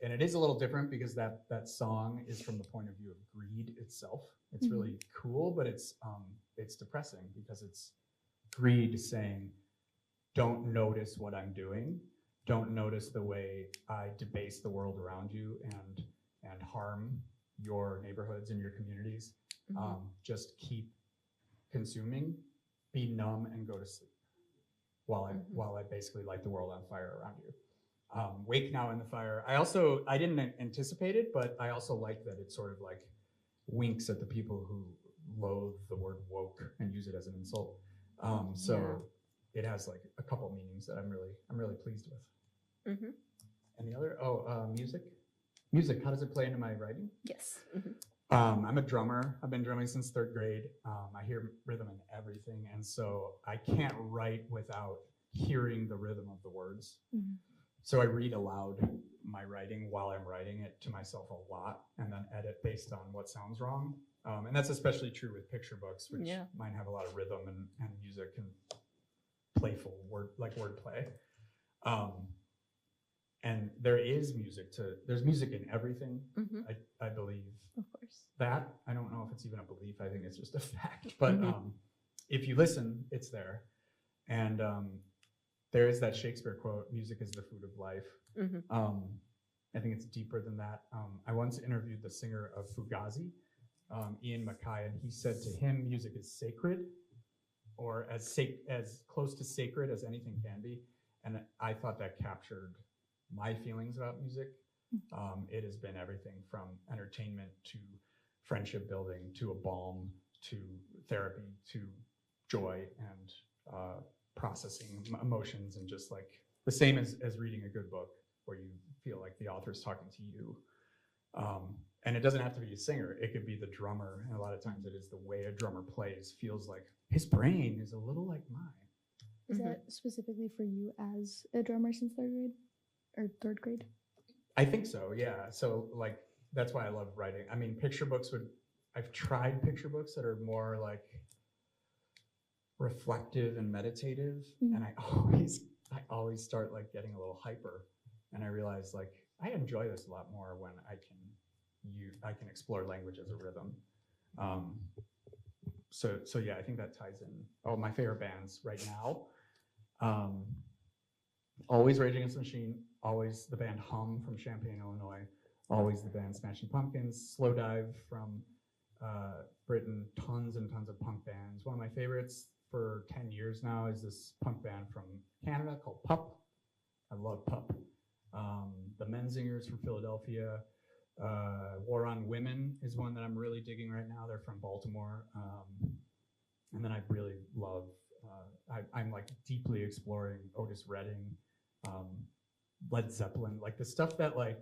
and it is a little different because that song is from the point of view of greed itself. It's really cool, but it's depressing because it's greed saying, "Don't notice what I'm doing. Don't notice the way I debase the world around you and harm your neighborhoods and your communities. Just keep consuming, be numb, and go to sleep while I basically light the world on fire around you." Wake Now in the Fire. I didn't anticipate it, but I also like that it sort of like winks at the people who loathe the word woke and use it as an insult. It has like a couple meanings that I'm really pleased with. Any other? Music. How does it play into my writing? Yes. I'm a drummer. I've been drumming since 3rd grade. I hear rhythm in everything, and so I can't write without hearing the rhythm of the words. So I read aloud my writing while I'm writing it to myself a lot, and then edit based on what sounds wrong. And that's especially true with picture books, which mine have a lot of rhythm and music and playful wordplay. And there's music in everything. I believe. Of course. That, I don't know if it's even a belief, I think it's just a fact. But if you listen, it's there. And there is that Shakespeare quote, "Music is the food of life." I think it's deeper than that. I once interviewed the singer of Fugazi, Ian Mackay, and he said to him, music is sacred, or as close to sacred as anything can be. And I thought that captured my feelings about music. It has been everything from entertainment to friendship building to a balm to therapy to joy and processing emotions, and just like the same as reading a good book where you feel like the author is talking to you. And it doesn't have to be a singer. It could be the drummer. And a lot of times it is the way a drummer plays feels like his brain is a little like mine. Is that specifically for you as a drummer since 3rd grade or 3rd grade? I think so, yeah. So like, that's why I love writing. I mean, I've tried picture books that are more like reflective and meditative. And I always start like getting a little hyper. And I realize like, I enjoy this a lot more when I can explore language as a rhythm. So yeah, I think that ties in. Oh, my favorite bands right now. Always Rage Against the Machine, always the band Hum from Champaign, Illinois, always the band Smashing Pumpkins, Slowdive from Britain, tons and tons of punk bands. One of my favorites for 10 years now is this punk band from Canada called Pup. I love Pup. The Menzingers from Philadelphia. War on Women is one that I'm really digging right now. They're from Baltimore. And then I really love, I'm like deeply exploring Otis Redding, Led Zeppelin, like the stuff that like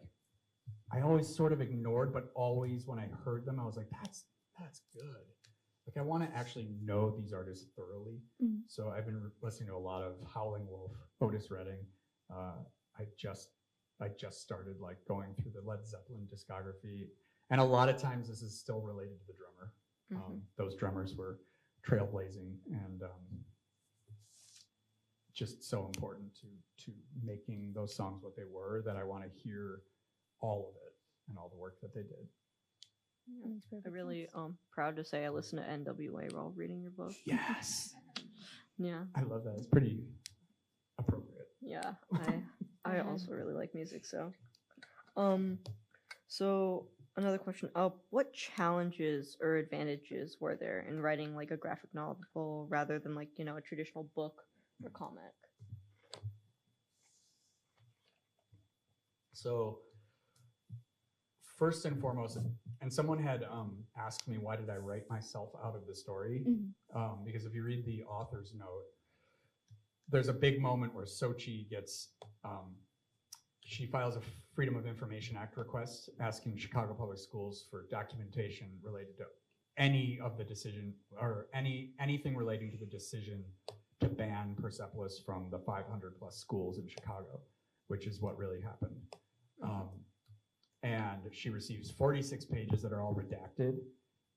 I always sort of ignored, but always when I heard them, I was like, that's good. Like I want to actually know these artists thoroughly. So I've been listening to a lot of Howling Wolf, Otis Redding, I just started like going through the Led Zeppelin discography, and a lot of times this is still related to the drummer. Those drummers were trailblazing and just so important to making those songs what they were, that I want to hear all of it and all the work that they did. I'm really proud to say I listened to NWA while reading your book. Yes. Yeah. I love that. It's pretty appropriate. Yeah. I also really like music, so. So another question. What challenges or advantages were there in writing like a graphic novel rather than like, you know, a traditional book or comic? So first and foremost, and someone had asked me, why did I write myself out of the story? Because if you read the author's note, there's a big moment where Sochi gets, she files a Freedom of Information Act request asking Chicago Public Schools for documentation related to any of the decision, or anything relating to the decision to ban Persepolis from the 500 plus schools in Chicago, which is what really happened. And she receives 46 pages that are all redacted,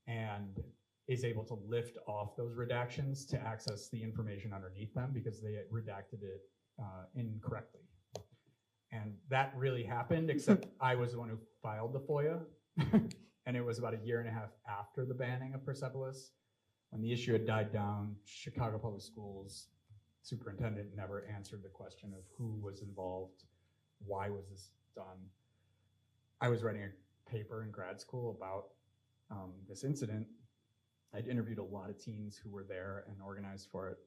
and is able to lift off those redactions to access the information underneath them because they had redacted it incorrectly. And that really happened, except I was the one who filed the FOIA. And it was about 1.5 years after the banning of Persepolis. When the issue had died down, Chicago Public Schools superintendent never answered the question of who was involved, why was this done. I was writing a paper in grad school about this incident. I'd interviewed a lot of teens who were there and organized for it,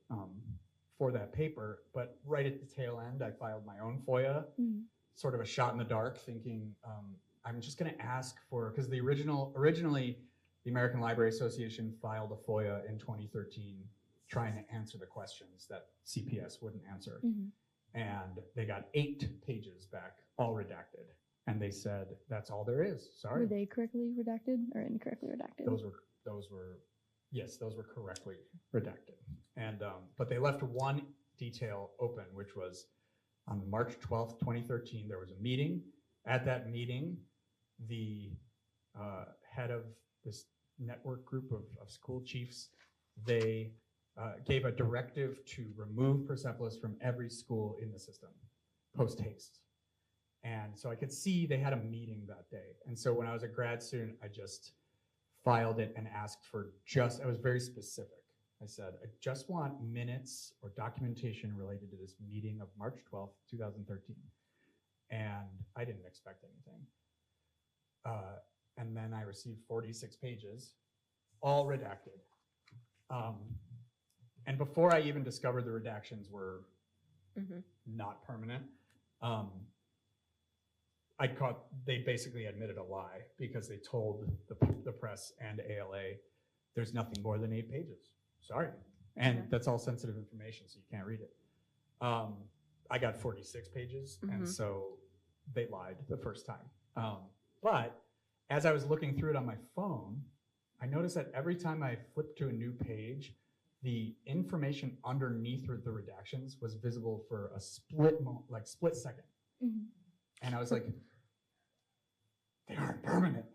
for that paper, but right at the tail end, I filed my own FOIA, sort of a shot in the dark, thinking I'm just gonna ask for, because the originally, the American Library Association filed a FOIA in 2013 trying to answer the questions that CPS wouldn't answer. And they got 8 pages back, all redacted. And they said, that's all there is, sorry. Were they correctly redacted or incorrectly redacted? Those were, yes, those were correctly redacted. And, but they left one detail open, which was on March 12th, 2013, there was a meeting. At that meeting, the head of this network group of school chiefs, they gave a directive to remove Persepolis from every school in the system, post haste. And so I could see they had a meeting that day. And so when I was a grad student, I just filed it and asked for I was very specific. I said, I just want minutes or documentation related to this meeting of March 12th, 2013. And I didn't expect anything. And then I received 46 pages, all redacted. And before I even discovered the redactions were not permanent, they basically admitted a lie because they told the press and ALA, there's nothing more than 8 pages. Sorry. And that's all sensitive information, so you can't read it. I got 46 pages, and so they lied the first time. But as I was looking through it on my phone, I noticed that every time I flipped to a new page, the information underneath the redactions was visible for a split second. And I was like, they aren't permanent.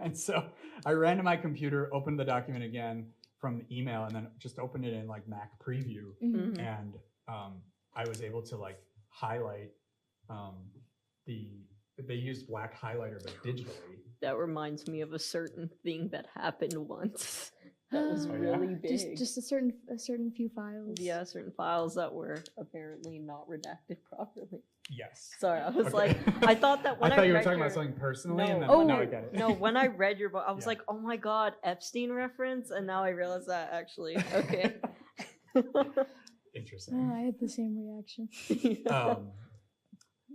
And so I ran to my computer, opened the document again from the email, and then just opened it in like Mac Preview. And I was able to like highlight they used black highlighter, but digitally. That reminds me of a certain thing that happened once. That was really big. Just a certain few files. Yeah, certain files that were apparently not redacted properly. Yes. Sorry, I was like, I thought that when I thought you were talking about something personally, and then now I get it. No, when I read your book, I was like, oh my God, Epstein reference, and now I realize that actually, okay. Interesting. I had the same reaction.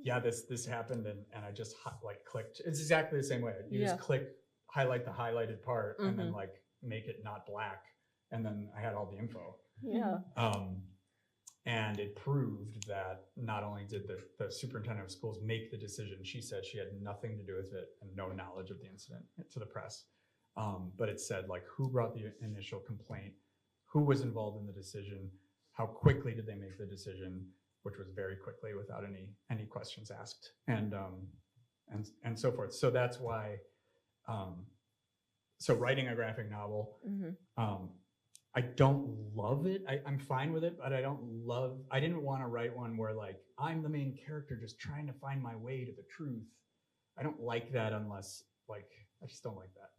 Yeah, this happened, and I just like clicked. It's exactly the same way. You just click, highlight the highlighted part, and then like make it not black, and then I had all the info. Yeah. And it proved that not only did the superintendent of schools make the decision, she said she had nothing to do with it and no knowledge of the incident to the press. But it said like who brought the initial complaint, who was involved in the decision, how quickly did they make the decision, which was very quickly without any questions asked, and so forth. So that's why. So writing a graphic novel, I don't love it. I'm fine with it, but I didn't want to write one where like I'm the main character just trying to find my way to the truth. I don't like that unless like I just don't like that.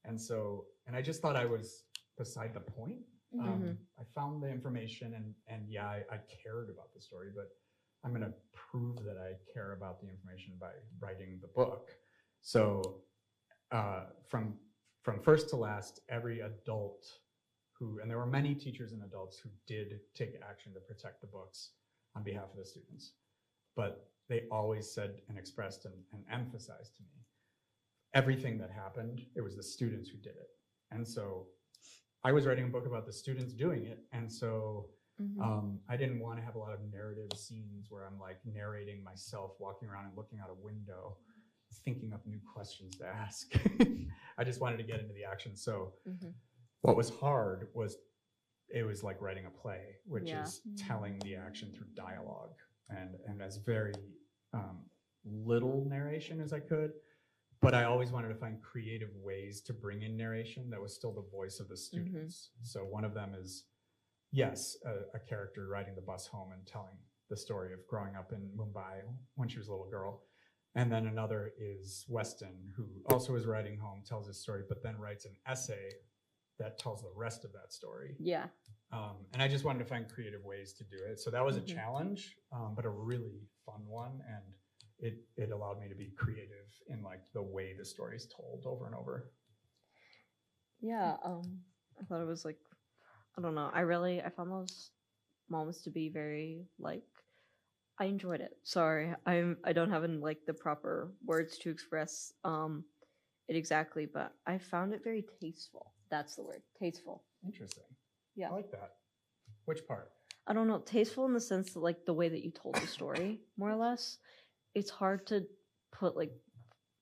And I just thought I was beside the point. I found the information and yeah, I cared about the story, but I'm going to prove that I care about the information by writing the book. So from first to last, every adult and there were many teachers and adults who did take action to protect the books on behalf of the students, but they always said and expressed and emphasized to me, everything that happened, it was the students who did it. And so I was writing a book about the students doing it. And so I didn't want to have a lot of narrative scenes where I'm like narrating myself, walking around and looking out a window, thinking up new questions to ask. I just wanted to get into the action. So what was hard was it was like writing a play, which is telling the action through dialogue and as very little narration as I could. But I always wanted to find creative ways to bring in narration that was still the voice of the students. So one of them is, yes, a character riding the bus home and telling the story of growing up in Mumbai when she was a little girl. And then another is Weston, who also is riding home, tells his story, but then writes an essay that tells the rest of that story. Yeah. And I just wanted to find creative ways to do it. So that was a challenge, but a really fun one. And it allowed me to be creative in like the way the story is told over and over. Yeah, I thought it was like, I don't know, I found those moments to be very like, I enjoyed it. Sorry, I don't have like the proper words to express it exactly, but I found it very tasteful. That's the word, tasteful. Interesting. Yeah. I like that. Which part? I don't know, tasteful in the sense that like the way that you told the story, more or less. It's hard to put like,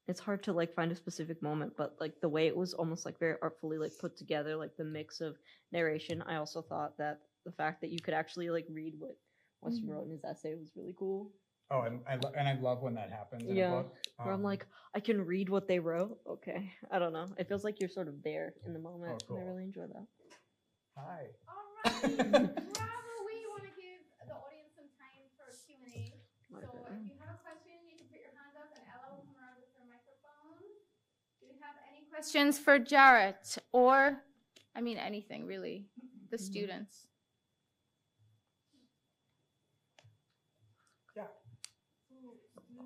it's hard to like find a specific moment, but like the way it was almost like very artfully like put together, like the mix of narration. I also thought that the fact that you could actually like read what Weston wrote in his essay was really cool. Oh, and I love when that happens in a book. Where I'm like, I can read what they wrote. Okay, I don't know. It feels like you're sort of there in the moment. Oh, cool. And I really enjoy that. Hi. All right. Bravo. We want to give the audience some time for Q&A. So if you have a question, you can put your hand up and Ella will come around with her microphone. Do you have any questions for Jarrett or, I mean, anything really, the students? Yeah.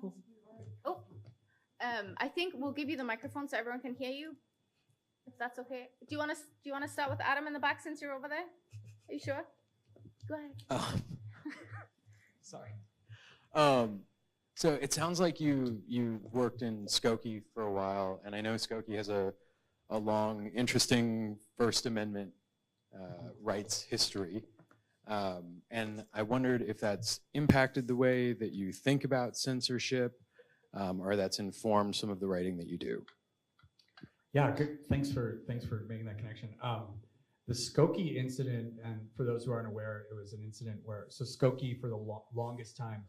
Cool. Oh, I think we'll give you the microphone so everyone can hear you, if that's okay. Do you want to start with Adam in the back since you're over there? Are you sure? Go ahead. Oh. Sorry. So it sounds like you worked in Skokie for a while, and I know Skokie has a long, interesting First Amendment rights history. And I wondered if that's impacted the way that you think about censorship, or that's informed some of the writing that you do. Yeah, good. Thanks for making that connection. The Skokie incident, and for those who aren't aware, it was an incident where, so Skokie for the longest time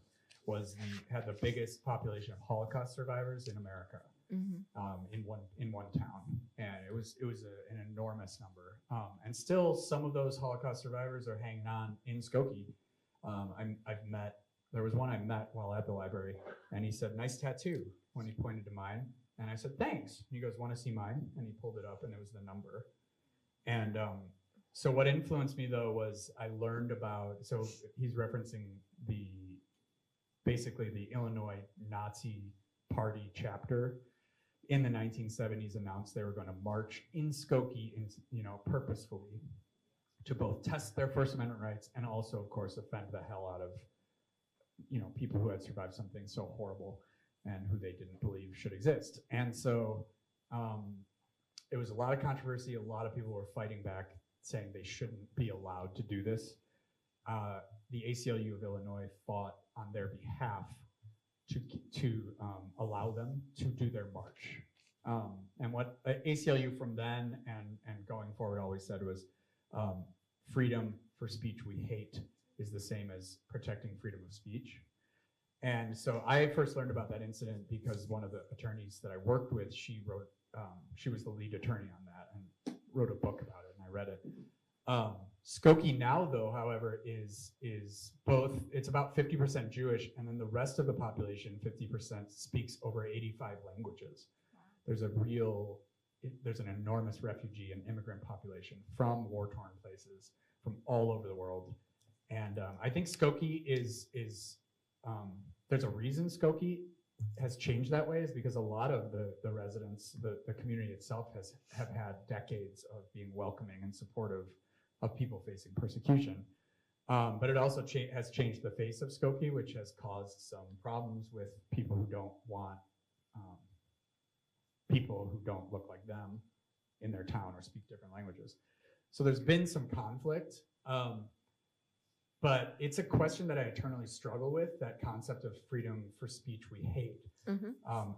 had the biggest population of Holocaust survivors in America, in one town, and it was an enormous number. And still, some of those Holocaust survivors are hanging on in Skokie. There was one I met while at the library, and he said, "Nice tattoo," when he pointed to mine, and I said, "Thanks." And he goes, "Want to see mine?" And he pulled it up, and it was the number. And so what influenced me though was I learned about, so he's referencing basically the Illinois Nazi Party chapter in the 1970s announced they were going to march in Skokie, purposefully to both test their First Amendment rights and also, of course, offend the hell out of, people who had survived something so horrible and who they didn't believe should exist. And so it was a lot of controversy. A lot of people were fighting back, saying they shouldn't be allowed to do this. The ACLU of Illinois fought on their behalf to allow them to do their march. And what ACLU from then and going forward always said was, freedom for speech we hate is the same as protecting freedom of speech. And so I first learned about that incident because one of the attorneys that I worked with, she was the lead attorney on that and wrote a book about it, and I read it. Skokie now, though, however, is both, it's about 50% Jewish, and then the rest of the population, 50%, speaks over 85 languages. There's an enormous refugee and immigrant population from war-torn places, from all over the world. And I think Skokie there's a reason Skokie has changed that way, is because a lot of the residents, the community itself have had decades of being welcoming and supportive of people facing persecution. But it also has changed the face of Skokie, which has caused some problems with people who don't want people who don't look like them in their town or speak different languages. So there's been some conflict. But it's a question that I eternally struggle with, that concept of freedom for speech we hate.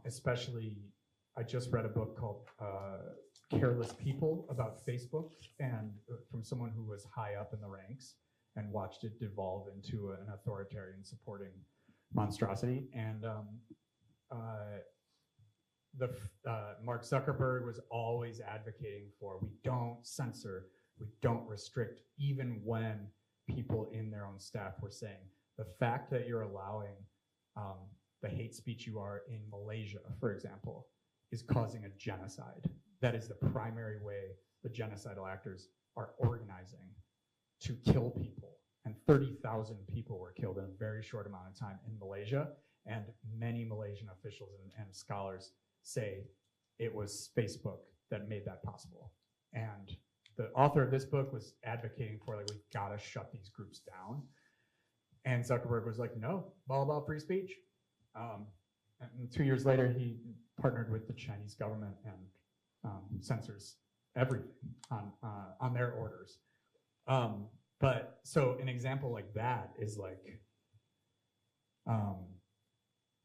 Especially, I just read a book called Careless People about Facebook, and from someone who was high up in the ranks and watched it devolve into an authoritarian supporting monstrosity. And Mark Zuckerberg was always advocating for, we don't censor, we don't restrict, even when people in their own staff were saying, the fact that you're allowing the hate speech you are in Malaysia, for example, is causing a genocide. That is the primary way the genocidal actors are organizing to kill people. And 30,000 people were killed in a very short amount of time in Malaysia. And many Malaysian officials and scholars say it was Facebook that made that possible. And the author of this book was advocating for, like, we've got to shut these groups down. And Zuckerberg was like, no, all about free speech. And 2 years later, he partnered with the Chinese government and censors everything on their orders. But so an example like that is like,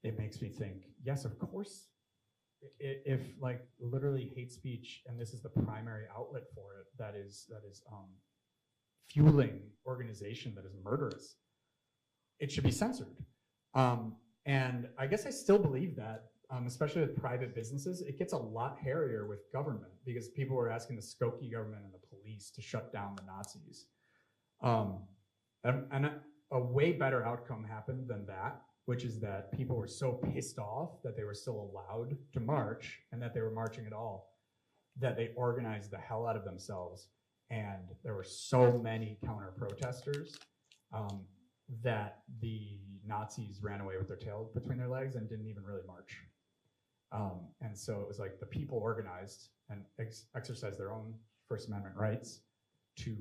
it makes me think, yes, of course, if like literally hate speech, and this is the primary outlet for it, that is fueling organization that is murderous, it should be censored. And I guess I still believe that, especially with private businesses. It gets a lot hairier with government, because people were asking the Skokie government and the police to shut down the Nazis. And a way better outcome happened than that, which is that people were so pissed off that they were still allowed to march, and that they were marching at all, that they organized the hell out of themselves. And there were so many counter-protesters that the Nazis ran away with their tail between their legs and didn't even really march. And so it was like the people organized and exercised their own First Amendment rights to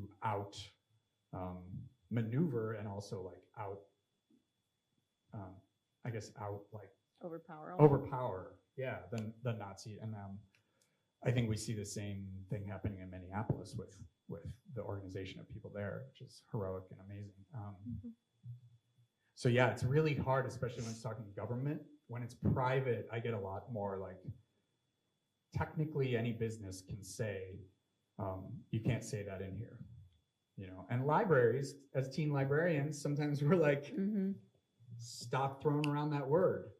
maneuver and also like overpower, yeah, the Nazi. And I think we see the same thing happening in Minneapolis with the organization of people there, which is heroic and amazing. So yeah, it's really hard, especially when it's talking government. When it's private, I get a lot more like, technically any business can say, you can't say that in here, you know. And libraries, as teen librarians, sometimes we're like, stop throwing around that word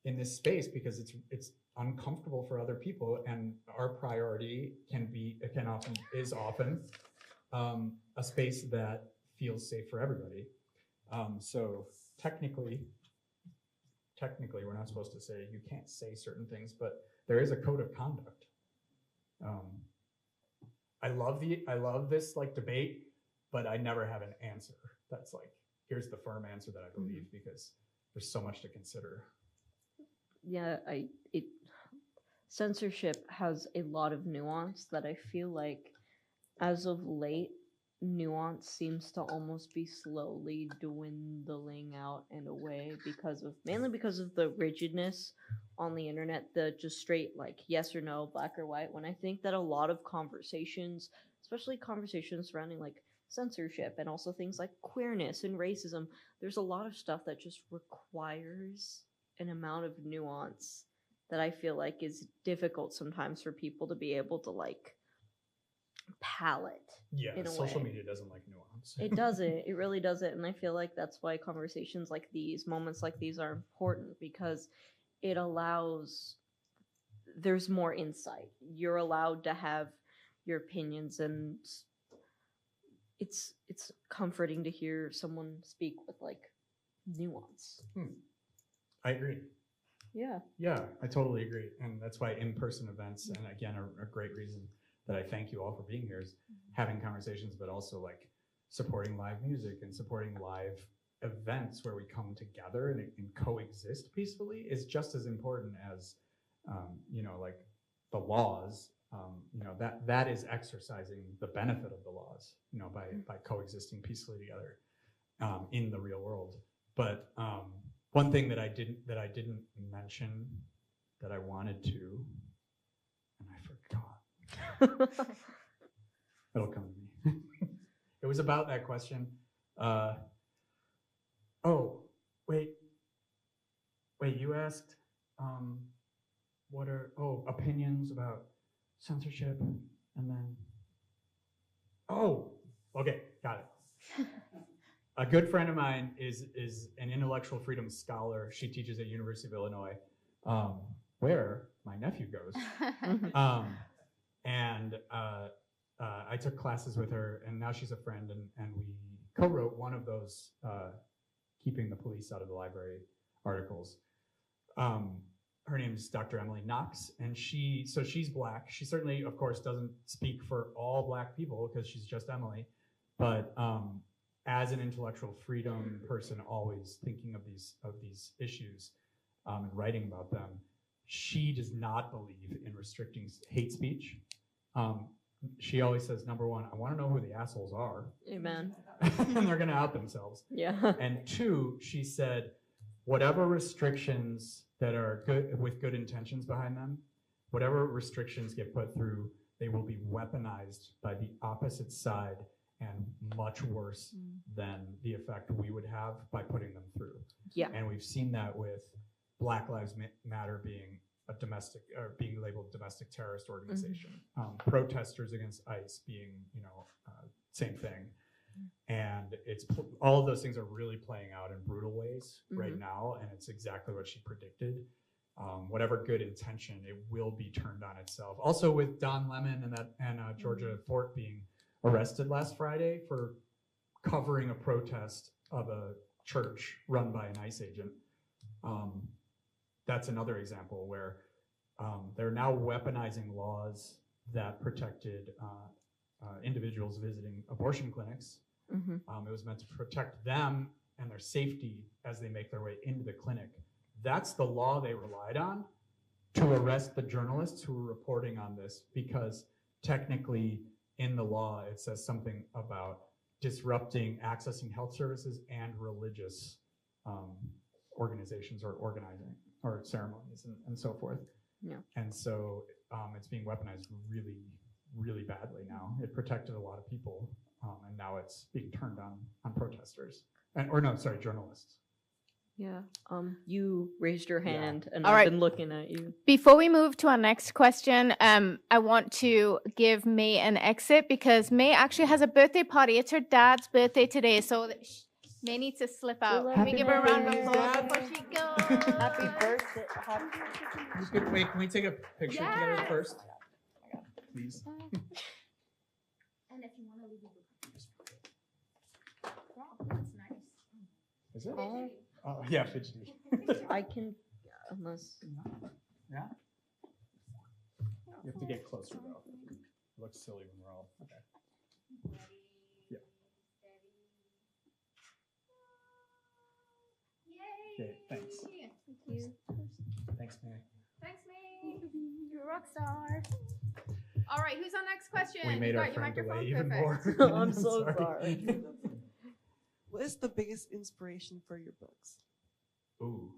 in this space, because it's uncomfortable for other people, and our priority is often a space that feels safe for everybody. So technically, we're not supposed to say you can't say certain things, but there is a code of conduct. I love this like debate, but I never have an answer that's like, here's the firm answer that I believe, because there's so much to consider. Yeah, censorship has a lot of nuance that I feel like, as of late, nuance seems to almost be slowly dwindling out in a way, mainly because of the rigidness on the internet, the just straight like yes or no, black or white, when I think that a lot of conversations, especially conversations surrounding like censorship and also things like queerness and racism, there's a lot of stuff that just requires an amount of nuance that I feel like is difficult sometimes for people to be able to like palate. Yeah, in a social way. media doesn't like nuance. problems. It doesn't. It really doesn't. And I feel like that's why conversations like these, moments like these are important, because it allows, there's more insight. You're allowed to have your opinions, and it's comforting to hear someone speak with like nuance. I agree. Yeah. Yeah, I totally agree. And that's why in-person events, and again, are a great reason that I thank you all for being here, is having conversations, but also like supporting live music and supporting live events where we come together and coexist peacefully is just as important as, like the laws. That is exercising the benefit of the laws, by coexisting peacefully together in the real world. But one thing that I didn't mention that I wanted to, and I forgot. It'll come to me. It was about that question. Wait, you asked what are opinions about censorship, and then okay, got it. A good friend of mine is an intellectual freedom scholar. She teaches at University of Illinois, where my nephew goes. I took classes with her, and now she's a friend, and we co-wrote one of those Keeping the Police Out of the Library articles. Her name is Dr. Emily Knox, and she's Black. She certainly, of course, doesn't speak for all Black people because she's just Emily, but as an intellectual freedom person, always thinking of these issues and writing about them, she does not believe in restricting hate speech. She always says, number one, I want to know who the assholes are. Amen. And they're going to out themselves. Yeah. And two, she said, whatever restrictions that are good with good intentions behind them, whatever restrictions get put through, they will be weaponized by the opposite side and much worse than the effect we would have by putting them through. Yeah. And we've seen that with Black Lives Matter being a domestic, or being labeled domestic terrorist organization, protesters against ICE being, same thing. And all of those things are really playing out in brutal ways right now, and it's exactly what she predicted. Whatever good intention, it will be turned on itself. Also, with Don Lemon and Georgia Fort being arrested last Friday for covering a protest of a church run by an ICE agent. That's another example where they're now weaponizing laws that protected individuals visiting abortion clinics. It was meant to protect them and their safety as they make their way into the clinic. That's the law they relied on to arrest the journalists who were reporting on this, because technically in the law it says something about disrupting accessing health services and religious organizations or organizing or ceremonies and so forth. Yeah. And so it's being weaponized really, really badly now. It protected a lot of people, and now it's being turned on protesters. Journalists. Yeah. You raised your hand, and All I've right. been looking at you. Before we move to our next question, I want to give May an exit because May actually has a birthday party. It's her dad's birthday today, so May needs to slip out. Can we Happy give her a round of birthday, applause Dad. before she goes? Happy birthday. Wait, can we take a picture together Yes. first? Please. And if you want to leave your wow, that's nice. Is it? Yeah, fidgety. I can, unless. Yeah? You have to get closer though. It looks silly when we're all, okay. Yeah. Yay! Okay, thanks. Thank you. Thanks, May. Thanks, May. You're a rock star. All right, who's on next question? We made You our got your friend delay microphone? even Perfect. more. I'm so sorry. What is the biggest inspiration for your books? Ooh.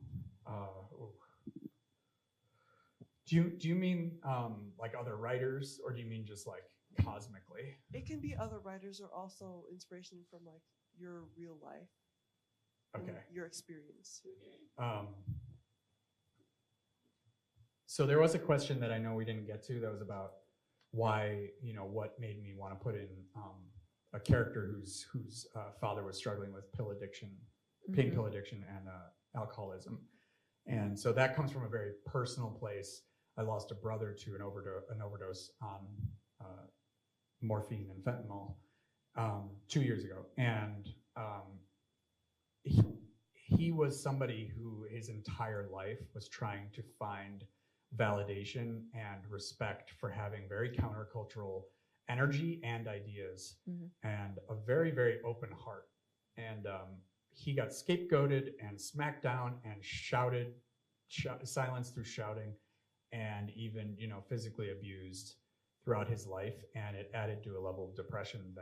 Do you mean like other writers, or do you mean just like cosmically? It can be other writers or also inspiration from like your real life. and Okay. Your experience. So there was a question that I know we didn't get to that was about why, what made me want to put in a character whose father was struggling with pill addiction, pain pill addiction, and alcoholism. And so that comes from a very personal place. I lost a brother to an overdose on morphine and fentanyl 2 years ago. And he was somebody who his entire life was trying to find validation and respect for having very countercultural energy and ideas and a very, very open heart. And he got scapegoated and smacked down and silenced through shouting, and even, you know, physically abused throughout his life. And it added to a level of depression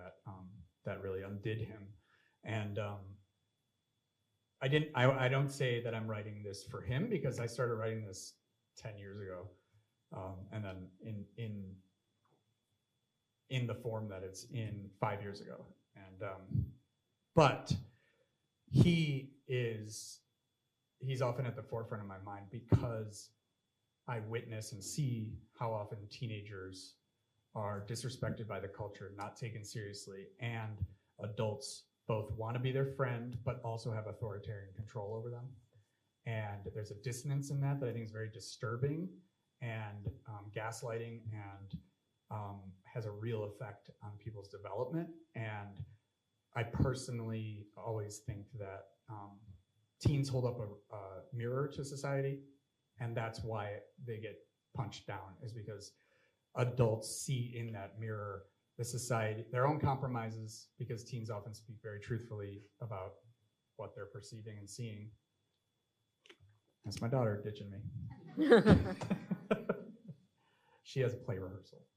that really undid him. And I don't say that I'm writing this for him, because I started writing this 10 years ago. And then in the form that it's in 5 years ago. And but he's often at the forefront of my mind, because I witness and see how often teenagers are disrespected by the culture, not taken seriously, and adults both want to be their friend but also have authoritarian control over them. And there's a dissonance in that I think is very disturbing, and gaslighting, and has a real effect on people's development. And I personally always think that teens hold up a mirror to society, and that's why they get punched down, is because adults see in that mirror the society, their own compromises, because teens often speak very truthfully about what they're perceiving and seeing. That's my daughter ditching me. She has a play rehearsal.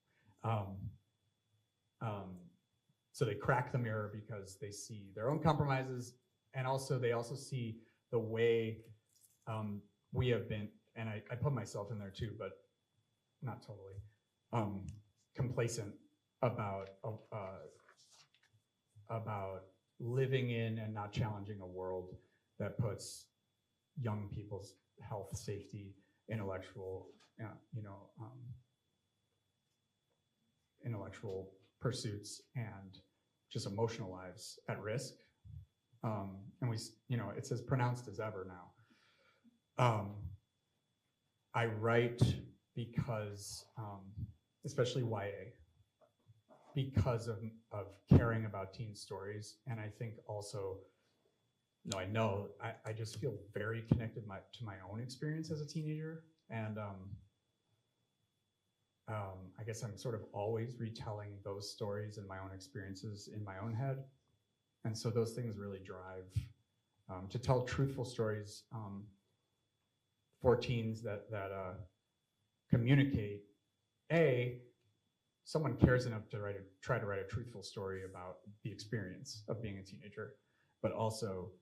So they crack the mirror because they see their own compromises, and they also see the way we have been, and I put myself in there too, but not totally, complacent about living in and not challenging a world that puts young people's health, safety, intellectual pursuits, and just emotional lives at risk. And it's as pronounced as ever now. I write because, especially YA, because of caring about teen stories. And I think also, I just feel very connected to my own experience as a teenager. And I guess I'm sort of always retelling those stories and my own experiences in my own head. And so those things really drive to tell truthful stories for teens that communicate, someone cares enough to try to write a truthful story about the experience of being a teenager, but also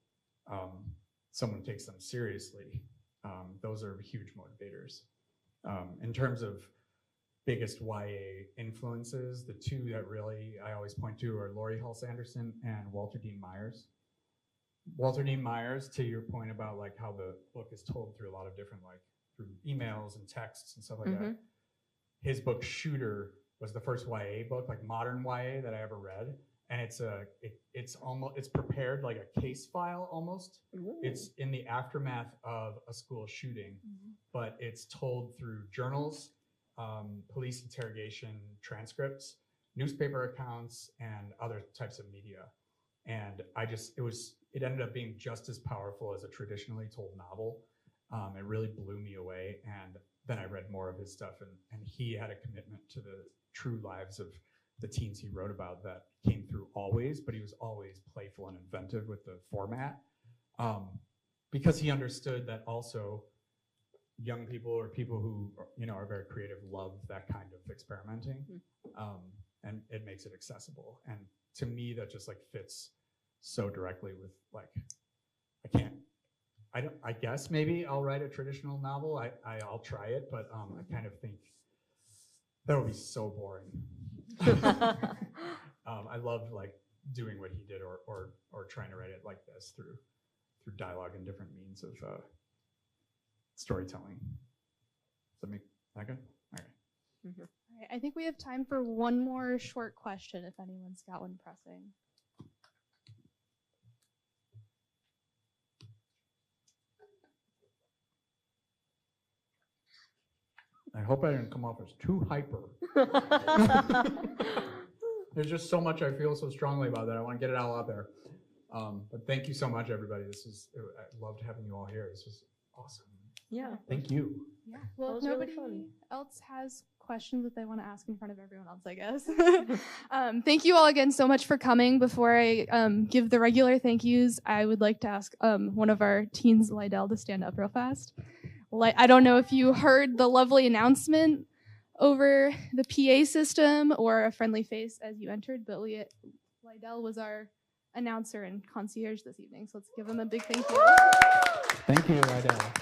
someone takes them seriously. Those are huge motivators. In terms of biggest YA influences, the two that really I always point to are Laurie Halse Anderson and Walter Dean Myers. Walter Dean Myers, to your point about like how the book is told through a lot of different, like through emails and texts and stuff like that. His book Shooter was the first YA book, like modern YA, that I ever read. And it's prepared like a case file almost. Ooh. It's in the aftermath of a school shooting, but it's told through journals, police interrogation transcripts, newspaper accounts, and other types of media. And it ended up being just as powerful as a traditionally told novel. It really blew me away. And then I read more of his stuff, and he had a commitment to the true lives of the teens he wrote about that came through always, but he was always playful and inventive with the format, because he understood that also young people or people who are very creative love that kind of experimenting, and it makes it accessible. And to me, that just like fits so directly with like, I guess maybe I'll write a traditional novel. I'll try it, but I kind of think that would be so boring. I loved like doing what he did, or trying to write it like this through dialogue and different means of storytelling. Does that make that good? Okay. All right, I think we have time for one more short question if anyone's got one pressing. I hope I didn't come off as too hyper. There's just so much I feel so strongly about that. I want to get it all out there. But thank you so much, everybody. I loved having you all here. This was awesome. Yeah. Thank you. Yeah. Well, That if was really nobody fun. else has questions that they want to ask in front of everyone else, I guess. Thank you all again so much for coming. Before I give the regular thank yous, I would like to ask one of our teens, Lydell, to stand up real fast. I don't know if you heard the lovely announcement over the PA system or a friendly face as you entered, but Lydell was our announcer and concierge this evening, so let's give him a big thank you. Thank you, Lydell.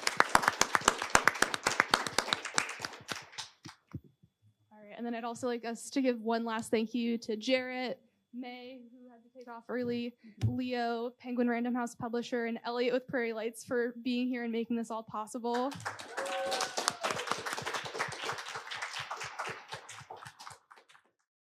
All right, and then I'd also like us to give one last thank you to Jarrett, May, who had to take off early, Leo, Penguin Random House publisher, and Elliot with Prairie Lights for being here and making this all possible.